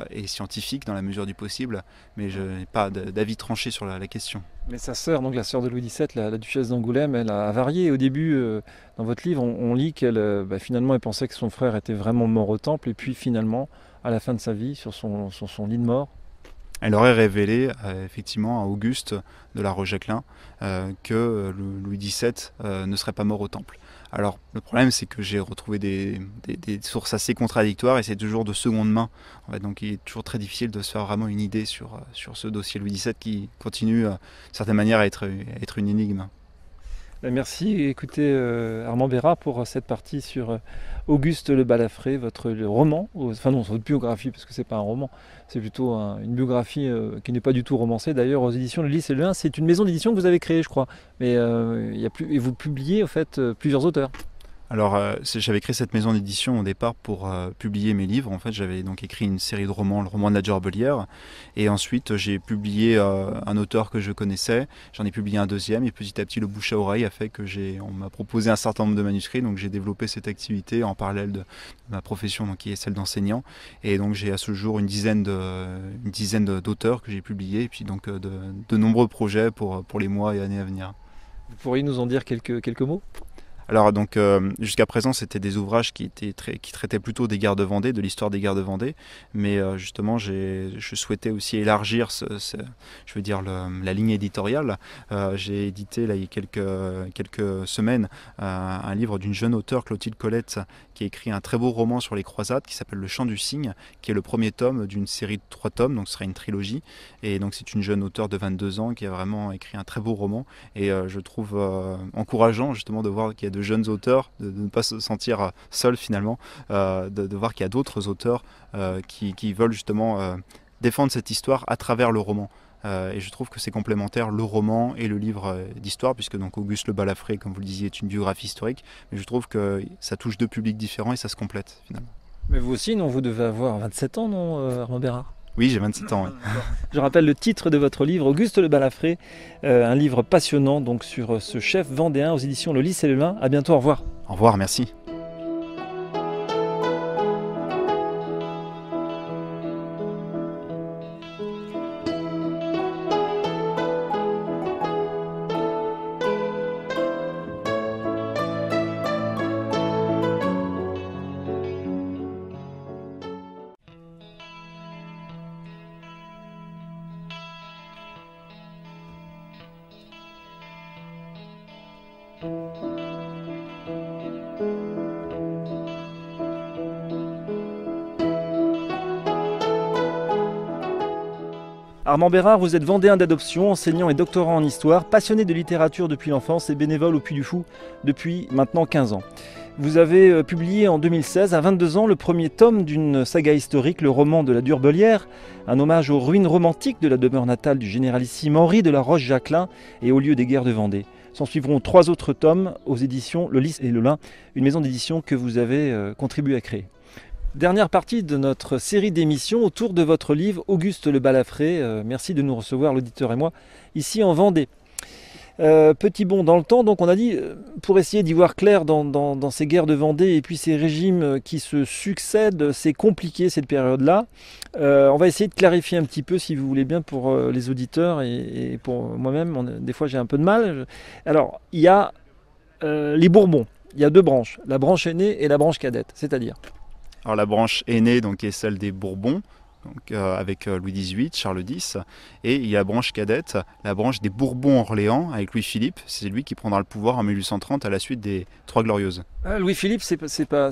et scientifique dans la mesure du possible, mais je n'ai pas d'avis tranché sur la question. Mais sa sœur, donc la sœur de Louis XVII, la duchesse d'Angoulême, elle a varié. Au début, dans votre livre, on lit qu'elle finalement elle pensait que son frère était vraiment mort au Temple, et puis finalement, à la fin de sa vie, sur son lit de mort, elle aurait révélé effectivement à Auguste de la Roche-Jacquelin que Louis XVII ne serait pas mort au Temple. Alors le problème, c'est que j'ai retrouvé des sources assez contradictoires, et c'est toujours de seconde main. En fait, donc il est toujours très difficile de se faire vraiment une idée sur ce dossier Louis XVII qui continue d'une certaine manière à être une énigme. Merci. Écoutez Armand Bérat pour cette partie sur Auguste le Balafré, votre roman, enfin non, c'est votre biographie, parce que c'est pas un roman, c'est plutôt une biographie qui n'est pas du tout romancée, d'ailleurs aux éditions Le Lys et le Lin. C'est une maison d'édition que vous avez créée, je crois, mais et vous publiez en fait plusieurs auteurs. Alors, j'avais créé cette maison d'édition au départ pour publier mes livres. En fait, j'avais donc écrit une série de romans, le roman de la Gerbelière. Et ensuite, j'ai publié un auteur que je connaissais. J'en ai publié un deuxième. Et petit à petit, le bouche à oreille a fait que on m'a proposé un certain nombre de manuscrits. Donc, j'ai développé cette activité en parallèle de ma profession, donc, qui est celle d'enseignant. Et donc, j'ai à ce jour une dizaine d'auteurs que j'ai publiés. Et puis, donc, de nombreux projets pour les mois et années à venir. Vous pourriez nous en dire quelques mots ? Alors donc jusqu'à présent c'était des ouvrages qui traitaient plutôt des guerres de Vendée, de l'histoire des guerres de Vendée, mais justement je souhaitais aussi élargir la ligne éditoriale. J'ai édité là, il y a quelques semaines un livre d'une jeune auteure, Clotilde Colette, qui a écrit un très beau roman sur les croisades qui s'appelle Le Chant du Cygne, qui est le premier tome d'une série de 3 tomes, donc ce sera une trilogie. Et donc c'est une jeune auteure de 22 ans qui a vraiment écrit un très beau roman, et je trouve encourageant justement de voir qu'il y a de jeunes auteurs, de ne pas se sentir seul finalement, de voir qu'il y a d'autres auteurs qui veulent justement défendre cette histoire à travers le roman. et je trouve que c'est complémentaire, le roman et le livre d'histoire, puisque donc Auguste Le Balafré, comme vous le disiez, est une biographie historique, mais je trouve que ça touche deux publics différents et ça se complète finalement. Mais vous aussi, non, vous devez avoir 27 ans, non, Armand Bérard? Oui, j'ai 27 ans. Oui. Je rappelle le titre de votre livre, Auguste Le Balafré, un livre passionnant donc sur ce chef vendéen aux éditions Le Lys et le Lin. À bientôt, au revoir. Au revoir, merci. Armand Bérard, vous êtes vendéen d'adoption, enseignant et doctorant en histoire, passionné de littérature depuis l'enfance et bénévole au Puy du Fou depuis maintenant 15 ans. Vous avez publié en 2016, à 22 ans, le premier tome d'une saga historique, le roman de la Durbelière, un hommage aux ruines romantiques de la demeure natale du généralissime Henri de la Roche-Jacquelin et aux lieux des guerres de Vendée. S'en suivront 3 autres tomes aux éditions Le Lys et le Lin, une maison d'édition que vous avez contribué à créer. Dernière partie de notre série d'émissions autour de votre livre Auguste Le Balafré. Merci de nous recevoir, l'auditeur et moi, ici en Vendée. Petit bond dans le temps, donc on a dit, pour essayer d'y voir clair dans ces guerres de Vendée et puis ces régimes qui se succèdent, c'est compliqué cette période-là. On va essayer de clarifier un petit peu, si vous voulez bien, pour les auditeurs et pour moi-même. Des fois j'ai un peu de mal. Alors, il y a les Bourbons, il y a 2 branches, la branche aînée et la branche cadette, c'est-à-dire... Alors la branche aînée donc, est celle des Bourbons, donc, avec Louis XVIII, Charles X, et il y a la branche cadette, la branche des Bourbons-Orléans avec Louis-Philippe. C'est lui qui prendra le pouvoir en 1830 à la suite des Trois Glorieuses. Louis-Philippe, c'est pas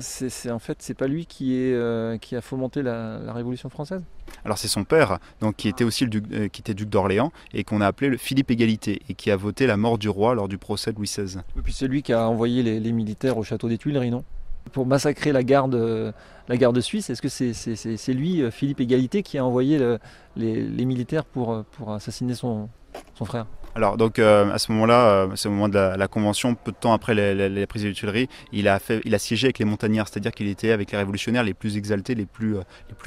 lui qui a fomenté la Révolution française? Alors c'est son père, donc, qui était aussi qui était duc d'Orléans et qu'on a appelé le Philippe Égalité et qui a voté la mort du roi lors du procès de Louis XVI. Et puis c'est lui qui a envoyé les militaires au château des Tuileries, non? Pour massacrer la garde suisse, est-ce que c'est lui, Philippe Égalité, qui a envoyé les militaires pour assassiner son frère? Alors donc à ce moment-là, c'est au moment de la Convention, peu de temps après la prise des Tuileries, il a siégé avec les montagnards, c'est-à-dire qu'il était avec les révolutionnaires les plus exaltés, les plus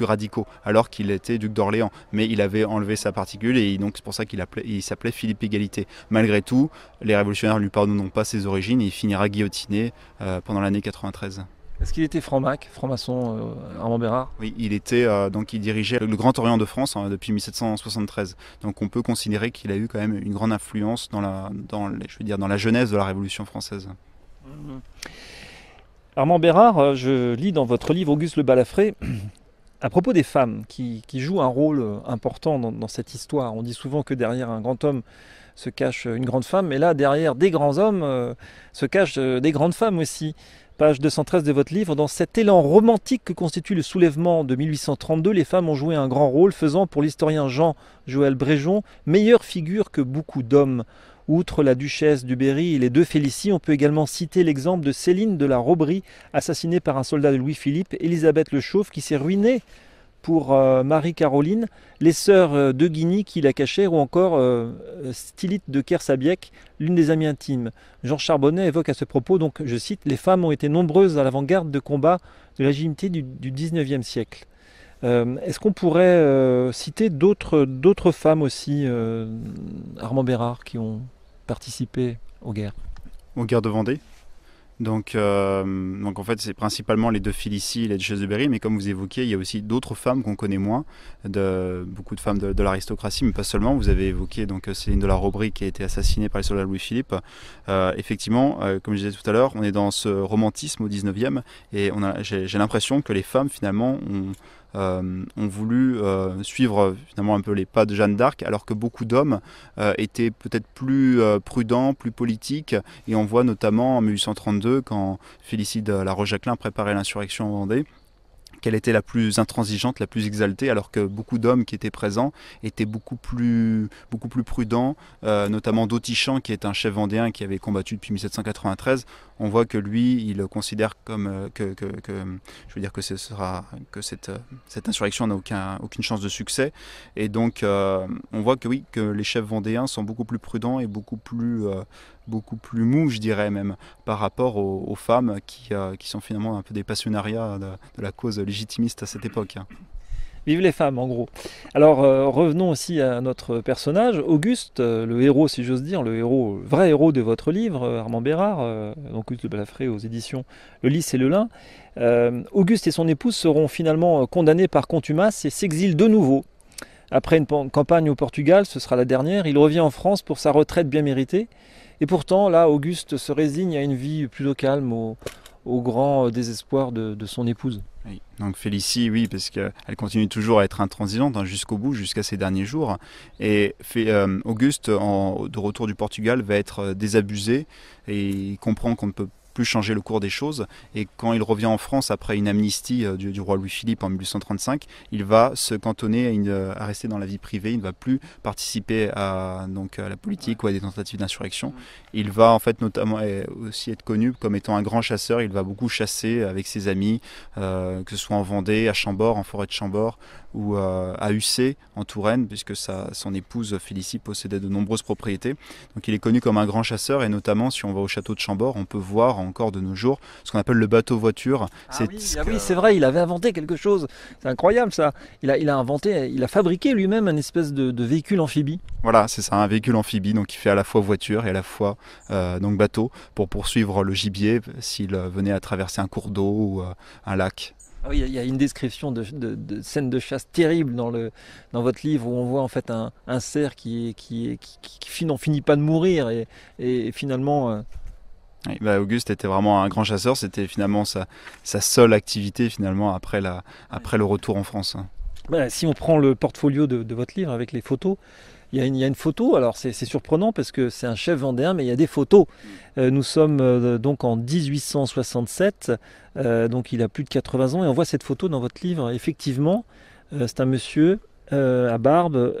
radicaux, alors qu'il était duc d'Orléans. Mais il avait enlevé sa particule et donc c'est pour ça qu'il s'appelait Philippe Égalité. Malgré tout, les révolutionnaires ne lui pardonneront pas ses origines et il finira guillotiné pendant l'année 93. Est-ce qu'il était franc-maçon, Armand Bérard? Oui, il dirigeait le Grand Orient de France depuis 1773. Donc on peut considérer qu'il a eu quand même une grande influence dans la genèse de la Révolution française. Armand Bérard, je lis dans votre livre Auguste Le Balafré à propos des femmes qui jouent un rôle important dans cette histoire. On dit souvent que derrière un grand homme se cache une grande femme, mais là derrière des grands hommes se cachent des grandes femmes aussi. Page 213 de votre livre, dans cet élan romantique que constitue le soulèvement de 1832, les femmes ont joué un grand rôle, faisant pour l'historien Jean-Joël Bréjon meilleure figure que beaucoup d'hommes. Outre la duchesse du Berry et les 2 Félicie, on peut également citer l'exemple de Céline de la Robrie, assassinée par un soldat de Louis-Philippe, Élisabeth Le Chauve qui s'est ruinée pour Marie-Caroline, les sœurs de Guigny qui la cachèrent, ou encore Stylite de Kersabiec, l'une des amies intimes. Jean Charbonnet évoque à ce propos, donc je cite, « Les femmes ont été nombreuses à l'avant-garde de combat de la légitimité du XIXe siècle ». Est-ce qu'on pourrait citer d'autres femmes aussi, Armand Bérard, qui ont participé aux guerres? Aux guerres de Vendée. Donc en fait c'est principalement les 2 Félicie et les duchesses de Berry, mais comme vous évoquiez, il y a aussi d'autres femmes qu'on connaît moins, beaucoup de femmes de l'aristocratie, mais pas seulement. Vous avez évoqué donc Céline de la Robrie qui a été assassinée par les soldats de Louis-Philippe. Effectivement, comme je disais tout à l'heure, on est dans ce romantisme au 19e et j'ai l'impression que les femmes finalement ont voulu suivre finalement un peu les pas de Jeanne d'Arc, alors que beaucoup d'hommes étaient peut-être plus prudents, plus politiques, et on voit notamment en 1832, quand Félicie de la Roche-Jacquelin préparait l'insurrection en Vendée, qu'elle était la plus intransigeante, la plus exaltée, alors que beaucoup d'hommes qui étaient présents étaient beaucoup plus prudents, notamment d'Autichamp, qui est un chef vendéen qui avait combattu depuis 1793. On voit que lui, il considère comme je veux dire que cette insurrection n'a aucune chance de succès. Et donc, on voit que oui, que les chefs vendéens sont beaucoup plus prudents et beaucoup plus mous, je dirais même, par rapport aux femmes qui sont finalement un peu des passionnariats de la cause légitimiste à cette époque. Vive les femmes, en gros. Alors, revenons aussi à notre personnage, Auguste, le héros, si j'ose dire, le vrai héros de votre livre, Armand Bérard, donc Auguste de Balafré aux éditions Le Lys et le Lin. Auguste et son épouse seront finalement condamnés par contumace et s'exilent de nouveau. Après une campagne au Portugal, ce sera la dernière, il revient en France pour sa retraite bien méritée. Et pourtant, là, Auguste se résigne à une vie plutôt calme, au grand désespoir de son épouse. Oui. Donc Félicie, oui, parce qu'elle continue toujours à être intransigeante jusqu'au bout, jusqu'à ses derniers jours. Et Auguste, de retour du Portugal, va être désabusé et il comprend qu'on ne peut plus changer le cours des choses. Et quand il revient en France après une amnistie du roi Louis-Philippe en 1835, il va se cantonner à rester dans la vie privée. Il ne va plus participer à la politique ou à des tentatives d'insurrection. Il va en fait notamment aussi être connu comme étant un grand chasseur. Il va beaucoup chasser avec ses amis, que ce soit en Vendée, à Chambord, en forêt de Chambord, ou à Ussé, en Touraine, puisque son épouse Félicie possédait de nombreuses propriétés. Donc il est connu comme un grand chasseur, et notamment si on va au château de Chambord, on peut voir encore de nos jours ce qu'on appelle le bateau-voiture. Oui, c'est vrai, il avait inventé quelque chose. C'est incroyable ça. Il a fabriqué lui-même un espèce de véhicule amphibie. Voilà, c'est ça, un véhicule amphibie, donc il fait à la fois voiture et à la fois donc bateau, pour poursuivre le gibier s'il venait à traverser un cours d'eau ou un lac. Oui, il y a une description de scène de chasse terrible dans votre livre, où on voit en fait un cerf qui n'en finit pas de mourir et finalement... Oui, Auguste était vraiment un grand chasseur, c'était finalement sa seule activité finalement après le retour en France. Si on prend le portfolio de votre livre avec les photos, il y a une photo, alors c'est surprenant parce que c'est un chef vendéen, mais il y a des photos. Nous sommes donc en 1867, donc il a plus de 80 ans, et on voit cette photo dans votre livre. Effectivement, c'est un monsieur à barbe,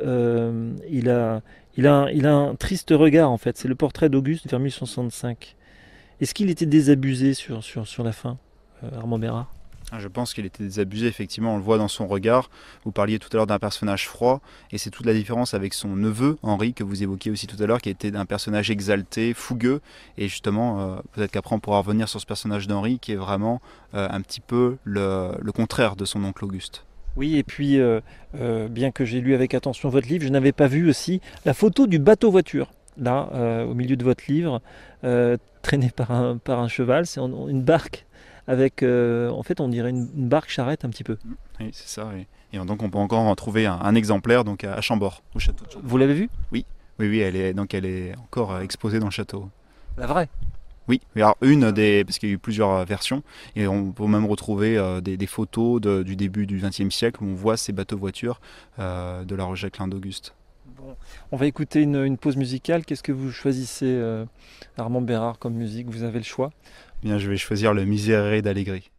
il a un triste regard en fait, c'est le portrait d'Auguste vers 1865. Est-ce qu'il était désabusé sur la fin, Armand Bérard ? Je pense qu'il était désabusé, effectivement, on le voit dans son regard. Vous parliez tout à l'heure d'un personnage froid, et c'est toute la différence avec son neveu, Henri, que vous évoquiez aussi tout à l'heure, qui était un personnage exalté, fougueux, et justement, peut-être qu'après on pourra revenir sur ce personnage d'Henri, qui est vraiment un petit peu le contraire de son oncle Auguste. Oui, et puis, bien que j'ai lu avec attention votre livre, je n'avais pas vu aussi la photo du bateau-voiture, là, au milieu de votre livre, traîné par un cheval, c'est une barque. Avec, en fait, on dirait une barque-charrette un petit peu. Oui, c'est ça. Et donc, on peut encore en trouver un exemplaire donc à Chambord, au château de Chambord. Vous l'avez vu ? Oui, elle est encore exposée dans le château. La vraie ? Oui, alors parce qu'il y a eu plusieurs versions, et on peut même retrouver des photos du début du XXe siècle où on voit ces bateaux-voitures de la Roche-Jacquelin d'Auguste. Bon, on va écouter une pause musicale. Qu'est-ce que vous choisissez, Armand Bérard, comme musique ? Vous avez le choix ? Bien, je vais choisir le Miserere d'Allegri.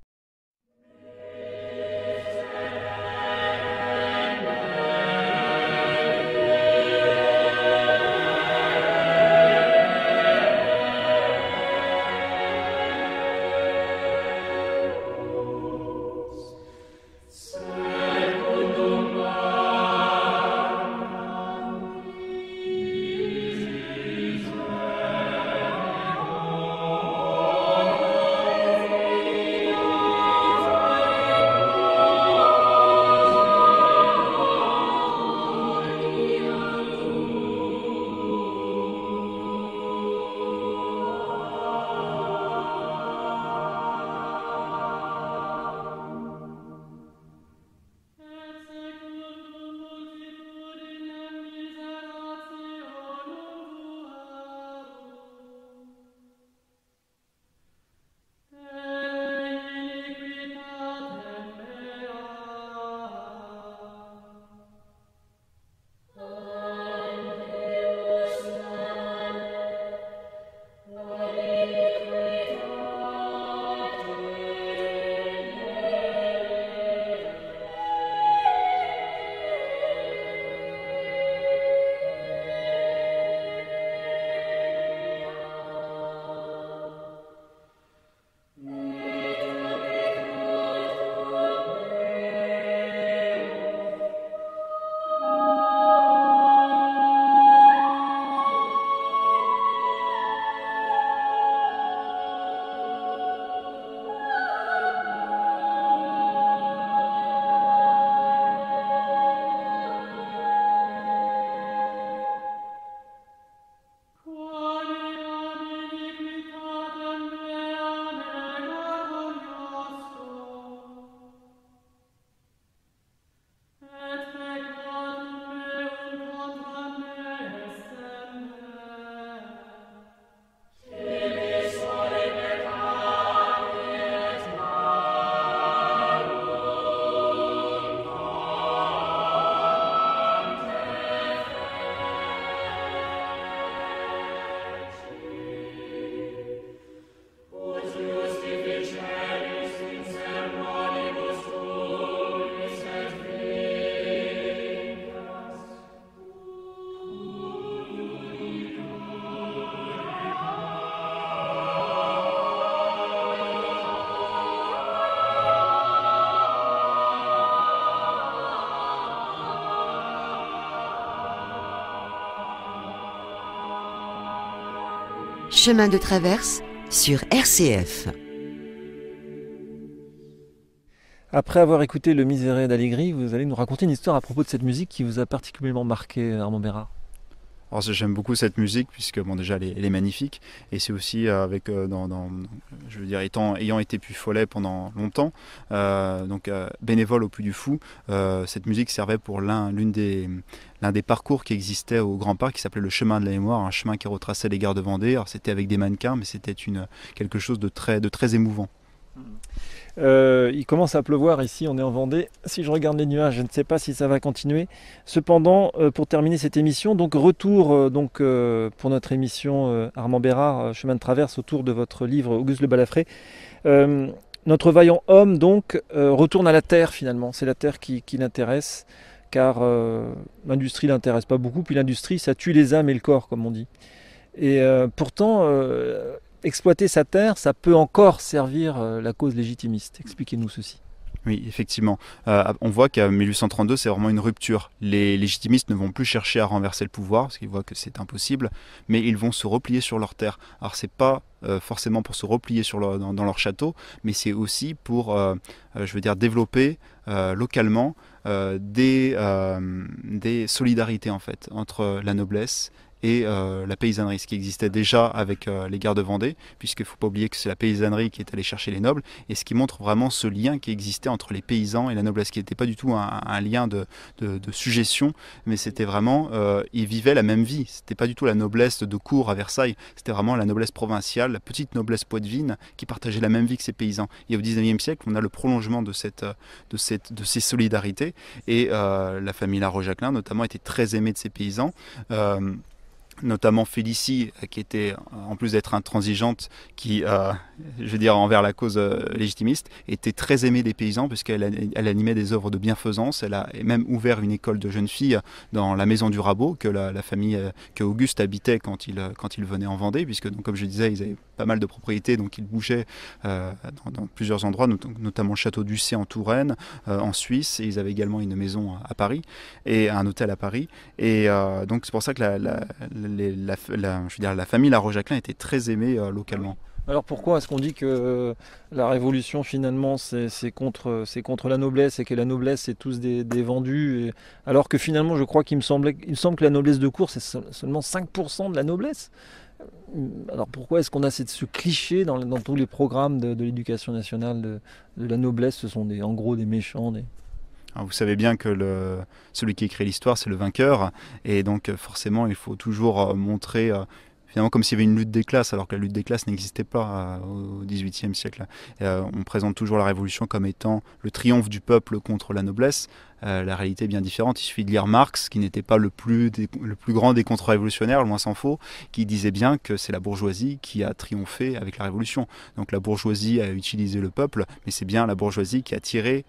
Chemin de traverse sur RCF. Après avoir écouté le Miserere d'Allegri, vous allez nous raconter une histoire à propos de cette musique qui vous a particulièrement marqué, Armand Bérard. Alors j'aime beaucoup cette musique puisque bon déjà elle est magnifique et c'est aussi je veux dire ayant été Puy Follet pendant longtemps bénévole au Puy du Fou, cette musique servait pour l'un des parcours qui existait au Grand Parc qui s'appelait le chemin de la mémoire, un chemin qui retraçait les gares de Vendée. Alors c'était avec des mannequins mais c'était quelque chose de très émouvant. Il commence à pleuvoir ici, on est en Vendée. Si je regarde les nuages, je ne sais pas si ça va continuer. Cependant, pour terminer cette émission, donc retour pour notre émission Armand Bérard, Chemin de traverse, autour de votre livre Auguste Le Balafré. Notre vaillant homme donc retourne à la terre finalement. C'est la terre qui l'intéresse, car l'industrie l'intéresse pas beaucoup. Puis l'industrie, ça tue les âmes et le corps, comme on dit. Et pourtant, exploiter sa terre, ça peut encore servir la cause légitimiste. Expliquez-nous ceci. Oui, effectivement. On voit qu'à 1832, c'est vraiment une rupture. Les légitimistes ne vont plus chercher à renverser le pouvoir, parce qu'ils voient que c'est impossible, mais ils vont se replier sur leur terre. Alors, c'est pas forcément pour se replier dans leur château, mais c'est aussi pour, développer localement des solidarités, en fait, entre la noblesse et la paysannerie, ce qui existait déjà avec les guerres de Vendée, puisqu'il ne faut pas oublier que c'est la paysannerie qui est allée chercher les nobles, et ce qui montre vraiment ce lien qui existait entre les paysans et la noblesse, qui n'était pas du tout un lien de sujétion, mais c'était vraiment, ils vivaient la même vie. C'était pas du tout la noblesse de cour à Versailles, c'était vraiment la noblesse provinciale, la petite noblesse poitevine, qui partageait la même vie que ces paysans. Et au XIXe siècle, on a le prolongement de ces solidarités, et la famille La Rochajclin notamment était très aimée de ces paysans. Notamment Félicie, qui était, en plus d'être intransigeante, qui, envers la cause légitimiste, était très aimée des paysans, puisqu'elle animait des œuvres de bienfaisance. Elle a même ouvert une école de jeunes filles dans la maison du Rabot, que la famille, que Auguste habitait quand il venait en Vendée, puisque, donc, comme je disais, ils avaient pas mal de propriétés, donc ils bougeaient dans plusieurs endroits, notamment le château d'Ussé en Touraine, en Suisse, et ils avaient également une maison à Paris, et un hôtel à Paris. Et donc c'est pour ça que la famille La Rochajclin était très aimée localement. Alors pourquoi est-ce qu'on dit que la Révolution finalement c'est contre la noblesse et que la noblesse c'est tous des vendus, alors que finalement je crois qu'il me semble que la noblesse de cour c'est seulement 5% de la noblesse. Alors pourquoi est-ce qu'on a ce cliché dans tous les programmes de l'éducation nationale de la noblesse, ce sont en gros des méchants Alors vous savez bien que celui qui écrit l'histoire, c'est le vainqueur, et donc forcément il faut toujours montrer finalement comme s'il y avait une lutte des classes, alors que la lutte des classes n'existait pas au XVIIIe siècle. On présente toujours la Révolution comme étant le triomphe du peuple contre la noblesse. La réalité est bien différente. Il suffit de lire Marx, qui n'était pas le plus grand des contre-révolutionnaires, loin s'en faut, qui disait bien que c'est la bourgeoisie qui a triomphé avec la Révolution. Donc la bourgeoisie a utilisé le peuple, mais c'est bien la bourgeoisie qui a tiré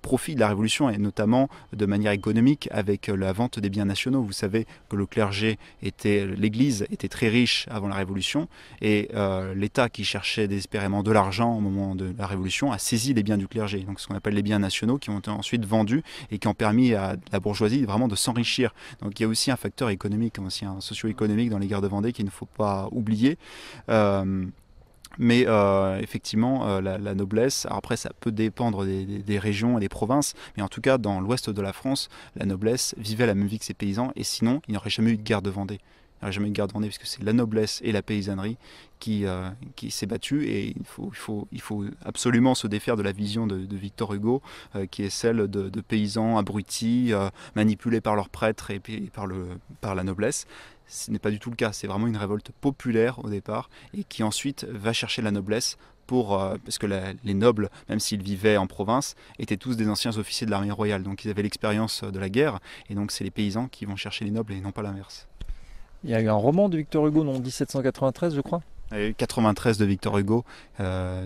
profit de la Révolution, et notamment de manière économique avec la vente des biens nationaux. Vous savez que l'Église était très riche avant la Révolution, et l'État, qui cherchait désespérément de l'argent au moment de la Révolution, a saisi les biens du clergé, donc ce qu'on appelle les biens nationaux, qui ont été ensuite vendus et qui ont permis à la bourgeoisie vraiment de s'enrichir. Donc il y a aussi un facteur économique, aussi un socio-économique dans les guerres de Vendée qu'il ne faut pas oublier. Mais effectivement, la noblesse, alors après ça peut dépendre des régions et des provinces, mais en tout cas dans l'ouest de la France, la noblesse vivait la même vie que ses paysans, et sinon il n'y aurait jamais eu de guerre de Vendée. Il n'y aurait jamais eu de guerre de Vendée, puisque c'est la noblesse et la paysannerie qui s'est battue, et il faut absolument se défaire de la vision de Victor Hugo, qui est celle de paysans abrutis, manipulés par leurs prêtres et par la noblesse. Ce n'est pas du tout le cas, c'est vraiment une révolte populaire au départ, et qui ensuite va chercher la noblesse parce que les nobles, même s'ils vivaient en province, étaient tous des anciens officiers de l'armée royale, donc ils avaient l'expérience de la guerre, et donc c'est les paysans qui vont chercher les nobles et non pas l'inverse. Il y a eu un roman de Victor Hugo, en 1793 je crois. 93 de Victor Hugo,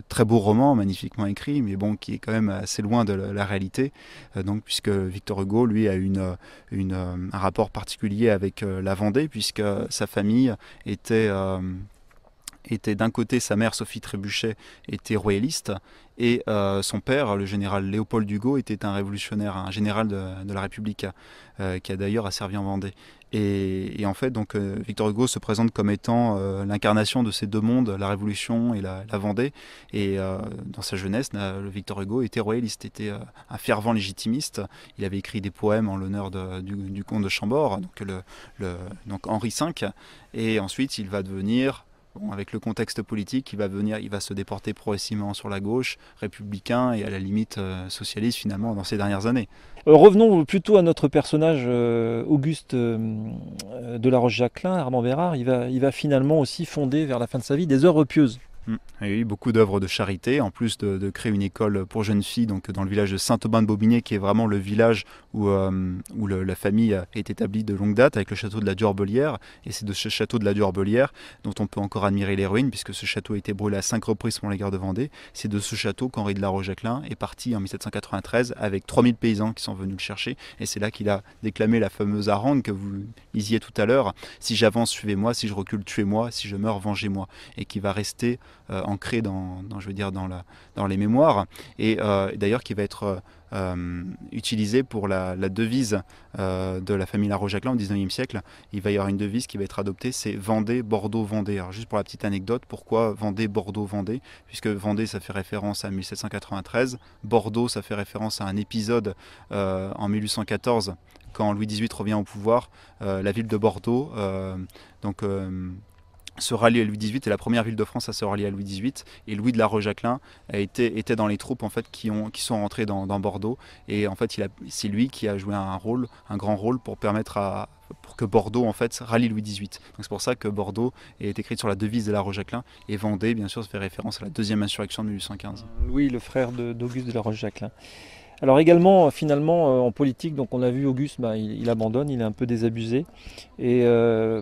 très beau roman, magnifiquement écrit, mais bon, qui est quand même assez loin de la réalité, donc, puisque Victor Hugo, lui, a un rapport particulier avec la Vendée, puisque sa famille était d'un côté, sa mère Sophie Trébuchet était royaliste, Et son père, le général Léopold Hugo, était un révolutionnaire, un général de la République, qui a d'ailleurs servi en Vendée. Et en fait, donc, Victor Hugo se présente comme étant l'incarnation de ces deux mondes, la Révolution et la Vendée. Et dans sa jeunesse, le Victor Hugo était royaliste, était un fervent légitimiste. Il avait écrit des poèmes en l'honneur du comte de Chambord, donc Henri V. Et ensuite, il va devenir... Bon, avec le contexte politique, il va se déporter progressivement sur la gauche, républicain et à la limite socialiste finalement dans ces dernières années. Revenons plutôt à notre personnage Auguste de la Roche-Jacquelin, Armand Bérard. Il va finalement aussi fonder vers la fin de sa vie des œuvres pieuses. Oui, beaucoup d'œuvres de charité, en plus de créer une école pour jeunes filles donc dans le village de Saint-Aubin-de-Bobigné, qui est vraiment le village où la famille est établie de longue date, avec le château de la Durbelière. Et c'est de ce château de la Durbelière dont on peut encore admirer les ruines, puisque ce château a été brûlé à 5 reprises pendant la guerre de Vendée. C'est de ce château qu'Henri de la Roche-Jacquelin est parti en 1793 avec 3000 paysans qui sont venus le chercher. Et c'est là qu'il a déclamé la fameuse harangue que vous lisiez tout à l'heure: si j'avance, suivez-moi; si je recule, tuez-moi; si je meurs, vengez-moi. Et qui va rester ancré dans les mémoires, et d'ailleurs qui va être utilisé pour la devise de la famille La Roche-Jacquelin au XIXe siècle. Il va y avoir une devise qui va être adoptée, c'est Vendée, Bordeaux, Vendée. Alors juste pour la petite anecdote, pourquoi Vendée, Bordeaux, Vendée? Puisque Vendée, ça fait référence à 1793, Bordeaux, ça fait référence à un épisode en 1814, quand Louis XVIII revient au pouvoir. La ville de Bordeaux se rallie à Louis XVIII, et la première ville de France à se rallier à Louis XVIII, et Louis de la Roche-Jacquelin était dans les troupes en fait qui sont rentrées dans Bordeaux, et en fait c'est lui qui a joué un grand rôle pour permettre pour que Bordeaux en fait rallie Louis XVIII. Donc c'est pour ça que Bordeaux est écrite sur la devise de la Roche-Jacquelin, et Vendée bien sûr ça fait référence à la deuxième insurrection de 1815. Louis, le frère d'Auguste de la Roche-Jacquelin. Alors également, finalement, en politique, donc on a vu Auguste, il abandonne, il est un peu désabusé. Et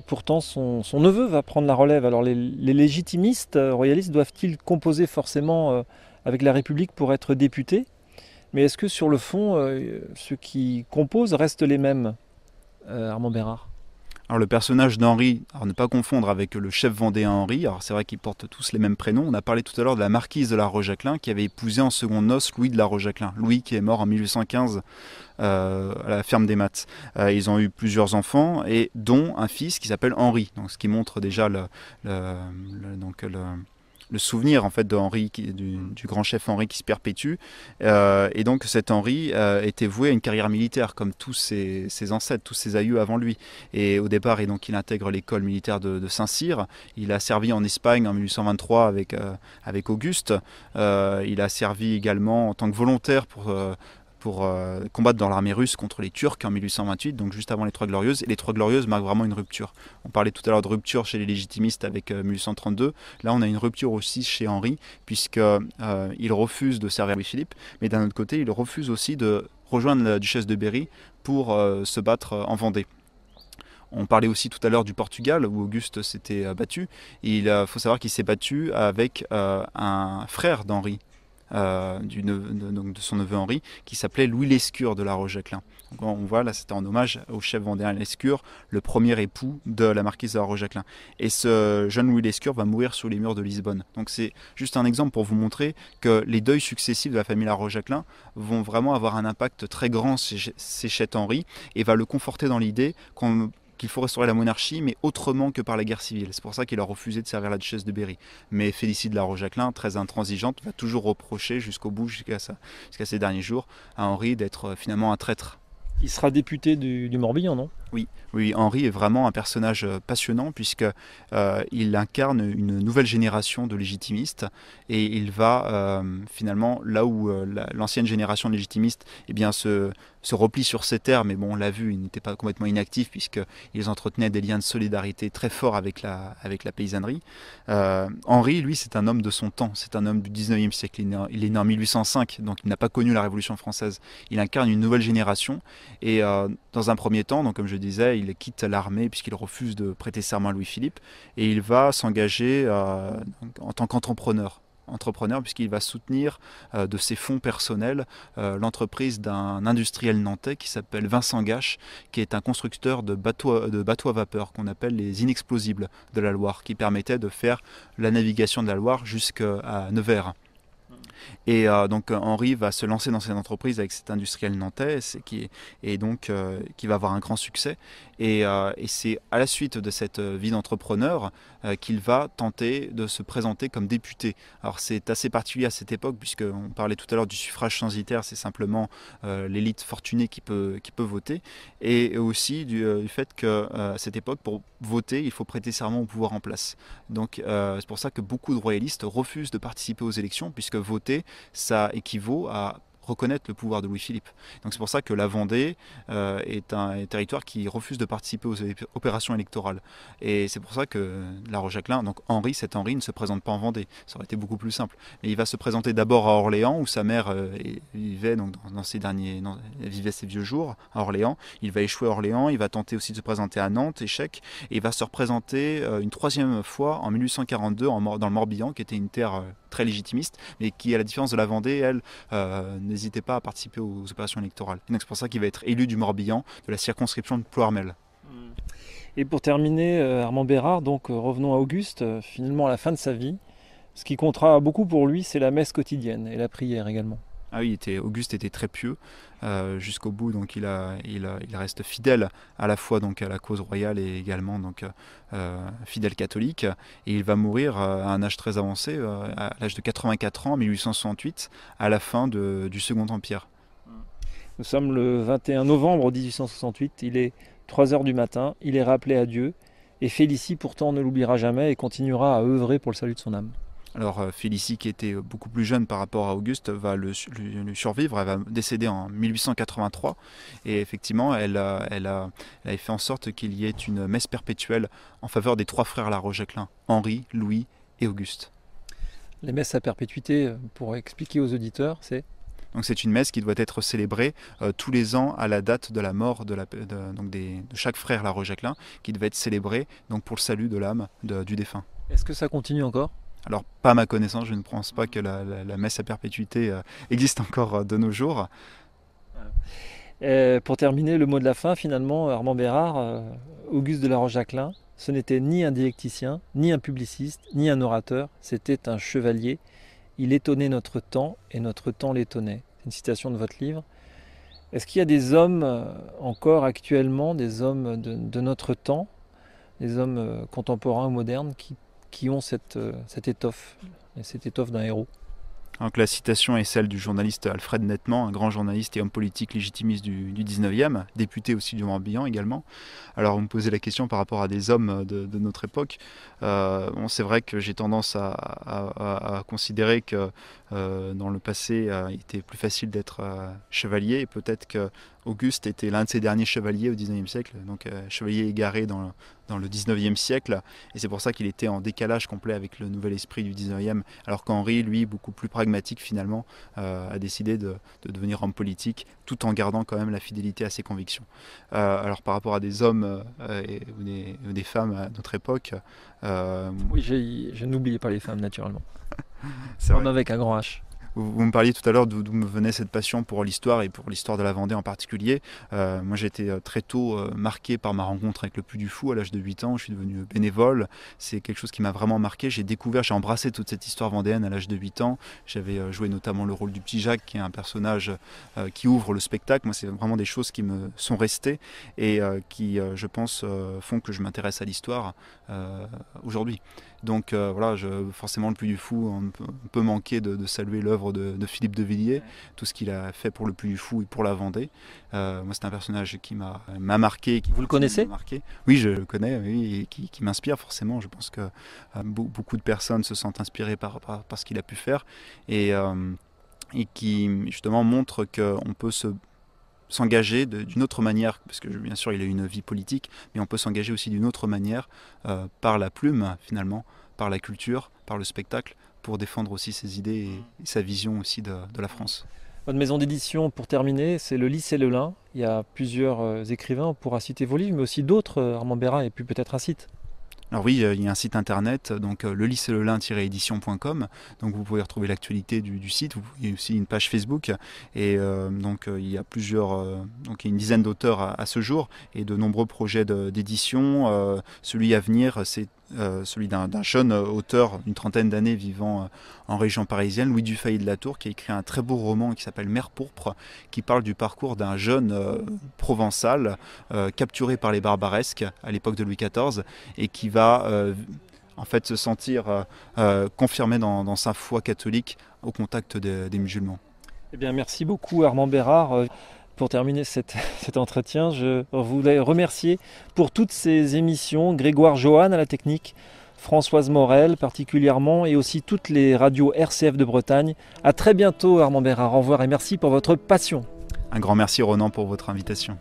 pourtant, son neveu va prendre la relève. Alors les légitimistes royalistes doivent-ils composer forcément avec la République pour être députés? Mais est-ce que sur le fond, ceux qui composent restent les mêmes, Armand Bérard? Alors le personnage d'Henri, alors ne pas confondre avec le chef vendéen Henri, alors c'est vrai qu'ils portent tous les mêmes prénoms. On a parlé tout à l'heure de la marquise de la Roche-Jacquelin qui avait épousé en secondes noces Louis de la Roche-Jacquelin. Louis qui est mort en 1815 à la ferme des Mattes. Ils ont eu plusieurs enfants, et dont un fils qui s'appelle Henri, donc ce qui montre déjà le souvenir en fait de Henri, du grand chef Henri qui se perpétue. Et donc cet Henri était voué à une carrière militaire comme tous ses ancêtres, tous ses aïeux avant lui. Et au départ, il intègre l'école militaire de Saint-Cyr. Il a servi en Espagne en 1823 avec Auguste. Il a servi également en tant que volontaire pour combattre dans l'armée russe contre les Turcs en 1828, donc juste avant les Trois Glorieuses. Et les Trois Glorieuses marquent vraiment une rupture. On parlait tout à l'heure de rupture chez les légitimistes avec 1832. Là, on a une rupture aussi chez Henri, puisqu'il refuse de servir Louis-Philippe, mais d'un autre côté, il refuse aussi de rejoindre la duchesse de Berry pour se battre en Vendée. On parlait aussi tout à l'heure du Portugal, où Auguste s'était battu. Il faut savoir qu'il s'est battu avec un frère d'Henri, de son neveu Henri, qui s'appelait Louis Lescure de la Roche-Jacquelin. Donc on voit là, c'était en hommage au chef vendéen Lescure, le premier époux de la marquise de la Roche-Jacquelin. Et ce jeune Louis Lescure va mourir sous les murs de Lisbonne. Donc c'est juste un exemple pour vous montrer que les deuils successifs de la famille la Roche-Jacquelin vont vraiment avoir un impact très grand chez Henri, et va le conforter dans l'idée qu'il faut restaurer la monarchie, mais autrement que par la guerre civile. C'est pour ça qu'il a refusé de servir la duchesse de Berry. Mais Félicie de la Roche-Jacquelin, très intransigeante, va toujours reprocher jusqu'au bout, jusqu'à ses derniers jours, à Henri d'être finalement un traître. Il sera député du Morbihan, non ? Oui, Henri est vraiment un personnage passionnant, puisqu'il incarne une nouvelle génération de légitimistes, et il va finalement là où l'ancienne génération de légitimistes se replie sur ses terres, mais bon, on l'a vu, il n'était pas complètement inactif, puisqu'ils entretenaient des liens de solidarité très forts avec la paysannerie. Henri, lui, c'est un homme de son temps, c'est un homme du 19e siècle, il est né en 1805, donc il n'a pas connu la Révolution française. Il incarne une nouvelle génération, et dans un premier temps, donc comme je disais, il quitte l'armée puisqu'il refuse de prêter serment à Louis-Philippe, et il va s'engager en tant qu'entrepreneur, puisqu'il va soutenir de ses fonds personnels l'entreprise d'un industriel nantais qui s'appelle Vincent Gache, qui est un constructeur de bateaux à vapeur qu'on appelle les inexplosibles de la Loire, qui permettait de faire la navigation de la Loire jusqu'à Nevers. Et donc Henri va se lancer dans cette entreprise avec cet industriel nantais qui va avoir un grand succès. Et c'est à la suite de cette vie d'entrepreneur qu'il va tenter de se présenter comme député. Alors c'est assez particulier à cette époque, puisqu'on parlait tout à l'heure du suffrage censitaire, c'est simplement l'élite fortunée qui peut voter, et aussi du fait qu'à cette époque, pour voter, il faut prêter serment au pouvoir en place. Donc c'est pour ça que beaucoup de royalistes refusent de participer aux élections, puisque voter, ça équivaut à reconnaître le pouvoir de Louis-Philippe. Donc c'est pour ça que la Vendée est un territoire qui refuse de participer aux opérations électorales. Et c'est pour ça que La Rochejaclin, donc cet Henri ne se présente pas en Vendée. Ça aurait été beaucoup plus simple. Mais il va se présenter d'abord à Orléans, où sa mère vivait donc elle vivait ses vieux jours à Orléans. Il va échouer à Orléans, il va tenter aussi de se présenter à Nantes, échec, et il va se représenter une troisième fois en 1842 dans le Morbihan, qui était une terre très légitimiste, mais qui, à la différence de la Vendée, elle, n'hésitait pas à participer aux opérations électorales. Donc c'est pour ça qu'il va être élu du Morbihan, de la circonscription de Ploërmel. Et pour terminer, Armand Bérard, donc revenons à Auguste, finalement à la fin de sa vie, ce qui comptera beaucoup pour lui, c'est la messe quotidienne et la prière également. Ah oui, Auguste était très pieux jusqu'au bout, donc il reste fidèle à la fois donc à la cause royale et également donc fidèle catholique, et il va mourir à un âge très avancé, à l'âge de 84 ans, en 1868, à la fin du Second Empire. Nous sommes le 21 novembre 1868, il est 3 heures du matin, il est rappelé à Dieu, et Félicie pourtant ne l'oubliera jamais et continuera à œuvrer pour le salut de son âme. Alors Félicie, qui était beaucoup plus jeune par rapport à Auguste, va lui survivre. Elle va décéder en 1883. Et effectivement, elle a fait en sorte qu'il y ait une messe perpétuelle en faveur des 3 frères La Rochejaclin, Henri, Louis et Auguste. Les messes à perpétuité, pour expliquer aux auditeurs, c'est... Donc c'est une messe qui doit être célébrée tous les ans à la date de la mort de chaque frère La Rochejaclin, qui devait être célébrée donc pour le salut de l'âme du défunt. Est-ce que ça continue encore ? Alors, pas à ma connaissance, je ne pense pas que la messe à perpétuité existe encore de nos jours. Pour terminer, le mot de la fin, finalement, Armand Bérard, Auguste de La Rochejaclin, ce n'était ni un dialecticien, ni un publiciste, ni un orateur, c'était un chevalier. Il étonnait notre temps et notre temps l'étonnait. C'est une citation de votre livre. Est-ce qu'il y a des hommes encore actuellement, des hommes de notre temps, des hommes contemporains ou modernes qui ont cette étoffe d'un héros? Donc la citation est celle du journaliste Alfred Nettement, un grand journaliste et homme politique légitimiste du 19e, député aussi du Morbihan également. Alors vous me posez la question par rapport à des hommes de notre époque. C'est vrai que j'ai tendance à considérer que dans le passé, il était plus facile d'être chevalier, et peut-être que Auguste était l'un de ces derniers chevaliers au 19e siècle, donc chevalier égaré dans le 19e siècle, et c'est pour ça qu'il était en décalage complet avec le nouvel esprit du 19e, alors qu'Henri, lui, beaucoup plus pragmatique finalement, a décidé de devenir homme politique, tout en gardant quand même la fidélité à ses convictions. Alors par rapport à des hommes ou des femmes à notre époque... Oui, je n'oubliais pas les femmes naturellement. Homme avec un grand H. Vous me parliez tout à l'heure d'où me venait cette passion pour l'histoire et pour l'histoire de la Vendée en particulier. Moi j'ai été très tôt marqué par ma rencontre avec le Puy du Fou à l'âge de 8 ans. Je suis devenu bénévole. C'est quelque chose qui m'a vraiment marqué. J'ai embrassé toute cette histoire vendéenne à l'âge de 8 ans. J'avais joué notamment le rôle du Petit Jacques, qui est un personnage qui ouvre le spectacle. Moi c'est vraiment des choses qui me sont restées et qui, je pense, font que je m'intéresse à l'histoire aujourd'hui. Donc voilà, forcément le Puy du Fou, on peut manquer de saluer l'œuvre de Philippe de Villiers, tout ce qu'il a fait pour le Puy du Fou et pour la Vendée. Moi c'est un personnage qui m'a marqué. Vous le connaissez ? Oui, je le connais, oui, et qui m'inspire forcément. Je pense que beaucoup de personnes se sentent inspirées par ce qu'il a pu faire, et qui justement montre qu'on peut s'engager d'une autre manière, parce que bien sûr il a une vie politique, mais on peut s'engager aussi d'une autre manière, par la plume finalement, par la culture, par le spectacle, pour défendre aussi ses idées et sa vision aussi de la France. Votre maison d'édition, pour terminer, c'est le Lycée Lelin. Il y a plusieurs écrivains, on pourra citer vos livres, mais aussi d'autres, Armand Bérard, et puis peut-être un site. Alors oui, il y a un site internet, donc lelycéelelin-édition.com, donc vous pouvez retrouver l'actualité du site. Il y a aussi une page Facebook, et donc il y a donc il y a une dizaine d'auteurs à ce jour, et de nombreux projets d'édition. Celui à venir, c'est celui d'un jeune auteur, une trentaine d'années vivant en région parisienne, Louis Dufay de la Tour, qui a écrit un très beau roman qui s'appelle Mer pourpre, qui parle du parcours d'un jeune provençal capturé par les barbaresques à l'époque de Louis XIV et qui va en fait se sentir confirmé dans sa foi catholique au contact des musulmans. Eh bien, merci beaucoup Armand Bérard. Pour terminer cet entretien, je voulais remercier pour toutes ces émissions Grégoire Johan à la technique, Françoise Morel particulièrement et aussi toutes les radios RCF de Bretagne. À très bientôt Armand Bérard, au revoir et merci pour votre passion. Un grand merci Ronan pour votre invitation.